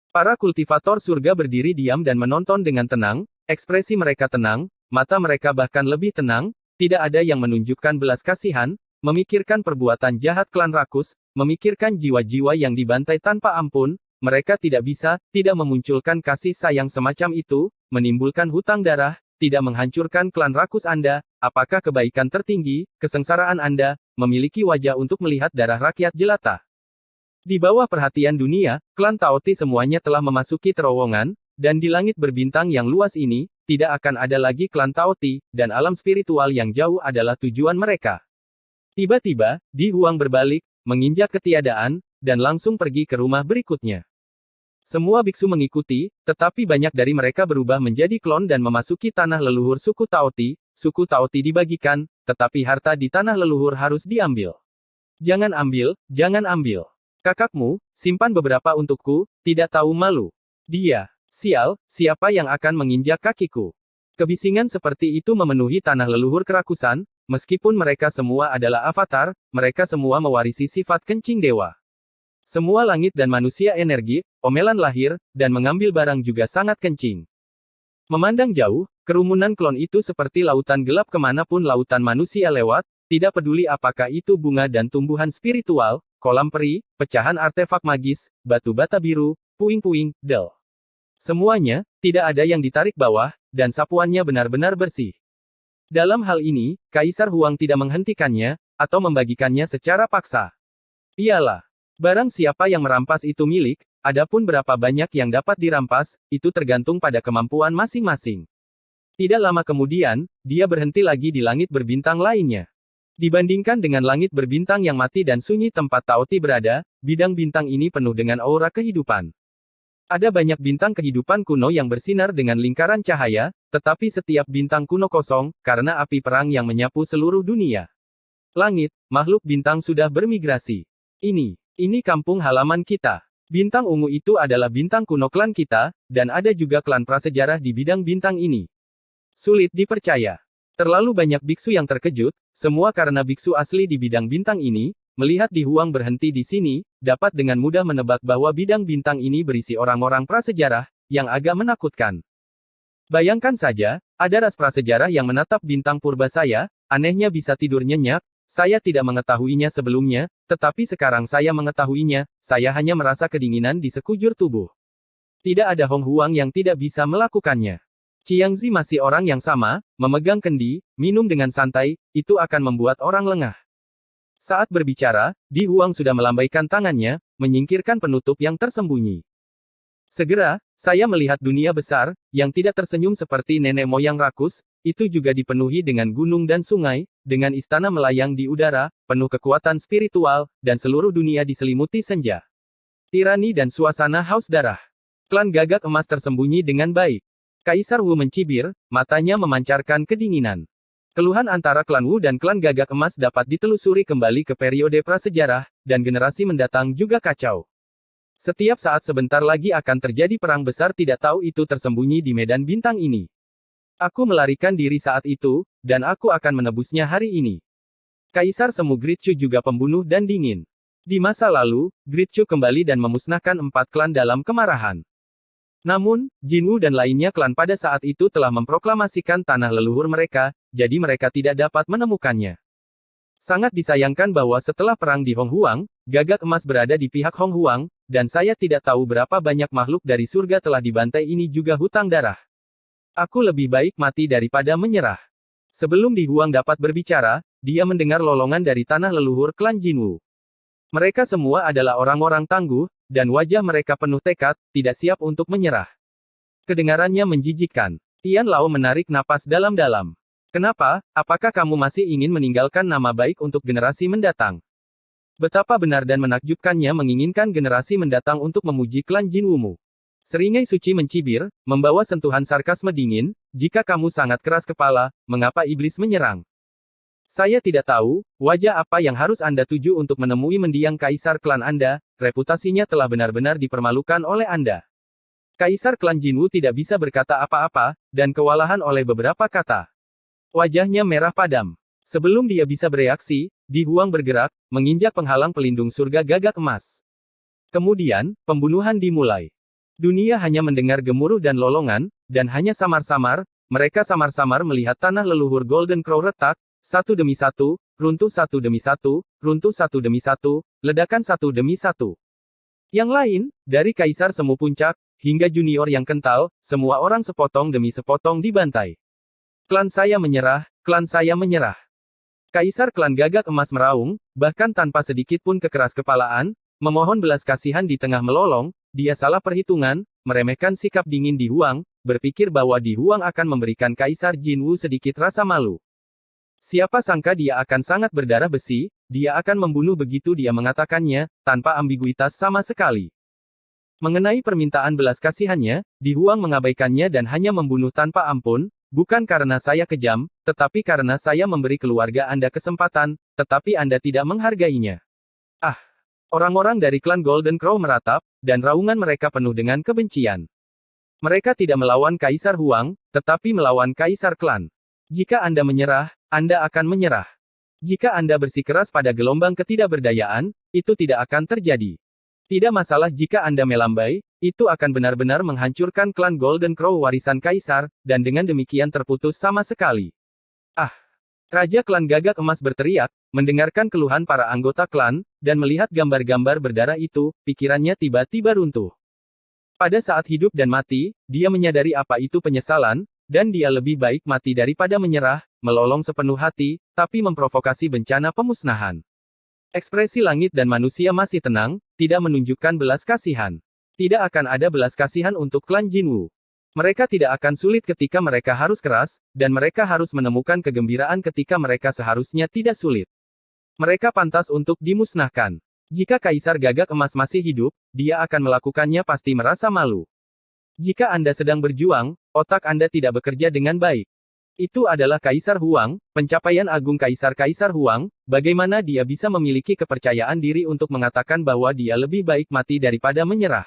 Para kultivator surga berdiri diam dan menonton dengan tenang, ekspresi mereka tenang, mata mereka bahkan lebih tenang, Tidak ada yang menunjukkan belas kasihan, memikirkan perbuatan jahat klan rakus, memikirkan jiwa-jiwa yang dibantai tanpa ampun. Mereka tidak bisa, tidak memunculkan kasih sayang semacam itu, menimbulkan hutang darah, tidak menghancurkan klan rakus Anda. Apakah kebaikan tertinggi, kesengsaraan Anda, memiliki wajah untuk melihat darah rakyat jelata? Di bawah perhatian dunia, klan Taoti semuanya telah memasuki terowongan, dan di langit berbintang yang luas ini, tidak akan ada lagi klan Taoti, dan alam spiritual yang jauh adalah tujuan mereka. Tiba-tiba, Di Huang berbalik, menginjak ketiadaan, dan langsung pergi ke rumah berikutnya. Semua biksu mengikuti, tetapi banyak dari mereka berubah menjadi klon dan memasuki tanah leluhur suku Taoti. Suku Taoti dibagikan, tetapi harta di tanah leluhur harus diambil. Jangan ambil, jangan ambil. Kakakmu, simpan beberapa untukku, tidak tahu malu. Dia. Sial, siapa yang akan menginjak kakiku? Kebisingan seperti itu memenuhi tanah leluhur kerakusan, meskipun mereka semua adalah avatar, mereka semua mewarisi sifat kencing dewa. Semua langit dan manusia energi, omelan lahir, dan mengambil barang juga sangat kencing. Memandang jauh, kerumunan klon itu seperti lautan gelap kemanapun lautan manusia lewat, tidak peduli apakah itu bunga dan tumbuhan spiritual, kolam peri, pecahan artefak magis, batu bata biru, puing-puing, del. Semuanya, tidak ada yang ditarik bawah, dan sapuannya benar-benar bersih. Dalam hal ini, Kaisar Huang tidak menghentikannya, atau membagikannya secara paksa. Iyalah, barang siapa yang merampas itu milik, adapun berapa banyak yang dapat dirampas, itu tergantung pada kemampuan masing-masing. Tidak lama kemudian, dia berhenti lagi di langit berbintang lainnya. Dibandingkan dengan langit berbintang yang mati dan sunyi tempat Taoti berada, bidang bintang ini penuh dengan aura kehidupan. Ada banyak bintang kehidupan kuno yang bersinar dengan lingkaran cahaya, tetapi setiap bintang kuno kosong, karena api perang yang menyapu seluruh dunia. Langit, makhluk bintang sudah bermigrasi. Ini kampung halaman kita. Bintang ungu itu adalah bintang kuno klan kita, dan ada juga klan prasejarah di bidang bintang ini. Sulit dipercaya. Terlalu banyak biksu yang terkejut, semua karena biksu asli di bidang bintang ini, melihat Di Huang berhenti di sini, dapat dengan mudah menebak bahwa bidang bintang ini berisi orang-orang prasejarah, yang agak menakutkan. Bayangkan saja, ada ras prasejarah yang menatap bintang purba saya, anehnya bisa tidur nyenyak, saya tidak mengetahuinya sebelumnya, tetapi sekarang saya mengetahuinya, saya hanya merasa kedinginan di sekujur tubuh. Tidak ada Hong Huang yang tidak bisa melakukannya. Qiangzi masih orang yang sama, memegang kendi, minum dengan santai, itu akan membuat orang lengah. Saat berbicara, Di Huang sudah melambaikan tangannya, menyingkirkan penutup yang tersembunyi. Segera, saya melihat dunia besar, yang tidak tersenyum seperti nenek moyang rakus, itu juga dipenuhi dengan gunung dan sungai, dengan istana melayang di udara, penuh kekuatan spiritual, dan seluruh dunia diselimuti senja. Tirani dan suasana haus darah. Klan Gagak Emas tersembunyi dengan baik. Kaisar Wu mencibir, matanya memancarkan kedinginan. Keluhan antara klan Wu dan klan Gagak Emas dapat ditelusuri kembali ke periode prasejarah, dan generasi mendatang juga kacau. Setiap saat sebentar lagi akan terjadi perang besar tidak tahu itu tersembunyi di medan bintang ini. Aku melarikan diri saat itu, dan aku akan menebusnya hari ini. Kaisar Semu Gridchu juga pembunuh dan dingin. Di masa lalu, Gridchu kembali dan memusnahkan 4 klan dalam kemarahan. Namun, Jinwu dan lainnya klan pada saat itu telah memproklamasikan tanah leluhur mereka, jadi mereka tidak dapat menemukannya. Sangat disayangkan bahwa setelah perang di Hong Huang, Gagak Emas berada di pihak Hong Huang, dan saya tidak tahu berapa banyak makhluk dari surga telah dibantai ini juga hutang darah. Aku lebih baik mati daripada menyerah. Sebelum Di Huang dapat berbicara, dia mendengar lolongan dari tanah leluhur klan Jinwu. Mereka semua adalah orang-orang tangguh, dan wajah mereka penuh tekad, tidak siap untuk menyerah. Kedengarannya menjijikkan. Tian Lao menarik napas dalam-dalam. Kenapa? Apakah kamu masih ingin meninggalkan nama baik untuk generasi mendatang? Betapa benar dan menakjubkannya menginginkan generasi mendatang untuk memuji klan Jinwumu. Seringai suci mencibir, membawa sentuhan sarkasme dingin, jika kamu sangat keras kepala, mengapa iblis menyerang? Saya tidak tahu, wajah apa yang harus Anda tuju untuk menemui mendiang kaisar klan Anda, reputasinya telah benar-benar dipermalukan oleh Anda. Kaisar klan Jinwu tidak bisa berkata apa-apa, dan kewalahan oleh beberapa kata. Wajahnya merah padam. Sebelum dia bisa bereaksi, Di Huang bergerak, menginjak penghalang pelindung surga Gagak Emas. Kemudian, pembunuhan dimulai. Dunia hanya mendengar gemuruh dan lolongan, dan hanya samar-samar, mereka samar-samar melihat tanah leluhur Golden Crow retak, Satu demi satu, runtuh satu demi satu, runtuh satu demi satu, ledakan satu demi satu. Yang lain, dari Kaisar Semu Puncak, hingga junior yang kental, semua orang sepotong demi sepotong dibantai. Klan saya menyerah, klan saya menyerah. Kaisar klan Gagak Emas meraung, bahkan tanpa sedikit pun kekeras kepalaan, memohon belas kasihan di tengah melolong, dia salah perhitungan, meremehkan sikap dingin Di Huang, berpikir bahwa Di Huang akan memberikan Kaisar Jinwu sedikit rasa malu. Siapa sangka dia akan sangat berdarah besi, dia akan membunuh begitu dia mengatakannya, tanpa ambiguitas sama sekali. Mengenai permintaan belas kasihannya, Di Huang mengabaikannya dan hanya membunuh tanpa ampun, bukan karena saya kejam, tetapi karena saya memberi keluarga Anda kesempatan, tetapi Anda tidak menghargainya. Ah! Orang-orang dari klan Golden Crow meratap, dan raungan mereka penuh dengan kebencian. Mereka tidak melawan Kaisar Huang, tetapi melawan Kaisar klan. Jika Anda menyerah, Anda akan menyerah. Jika Anda bersikeras pada gelombang ketidakberdayaan, itu tidak akan terjadi. Tidak masalah jika Anda melambai, itu akan benar-benar menghancurkan klan Golden Crow warisan Kaisar, dan dengan demikian terputus sama sekali. Ah! Raja klan Gagak Emas berteriak, mendengarkan keluhan para anggota klan, dan melihat gambar-gambar berdarah itu, pikirannya tiba-tiba runtuh. Pada saat hidup dan mati, dia menyadari apa itu penyesalan, dan dia lebih baik mati daripada menyerah, melolong sepenuh hati, tapi memprovokasi bencana pemusnahan. Ekspresi langit dan manusia masih tenang, tidak menunjukkan belas kasihan. Tidak akan ada belas kasihan untuk klan Jinwu. Mereka tidak akan sulit ketika mereka harus keras, dan mereka harus menemukan kegembiraan ketika mereka seharusnya tidak sulit. Mereka pantas untuk dimusnahkan. Jika Kaisar Gagak Emas masih hidup, dia akan melakukannya pasti merasa malu. Jika Anda sedang berjuang, otak Anda tidak bekerja dengan baik. Itu adalah Kaisar Huang, pencapaian agung Kaisar-Kaisar Huang, bagaimana dia bisa memiliki kepercayaan diri untuk mengatakan bahwa dia lebih baik mati daripada menyerah.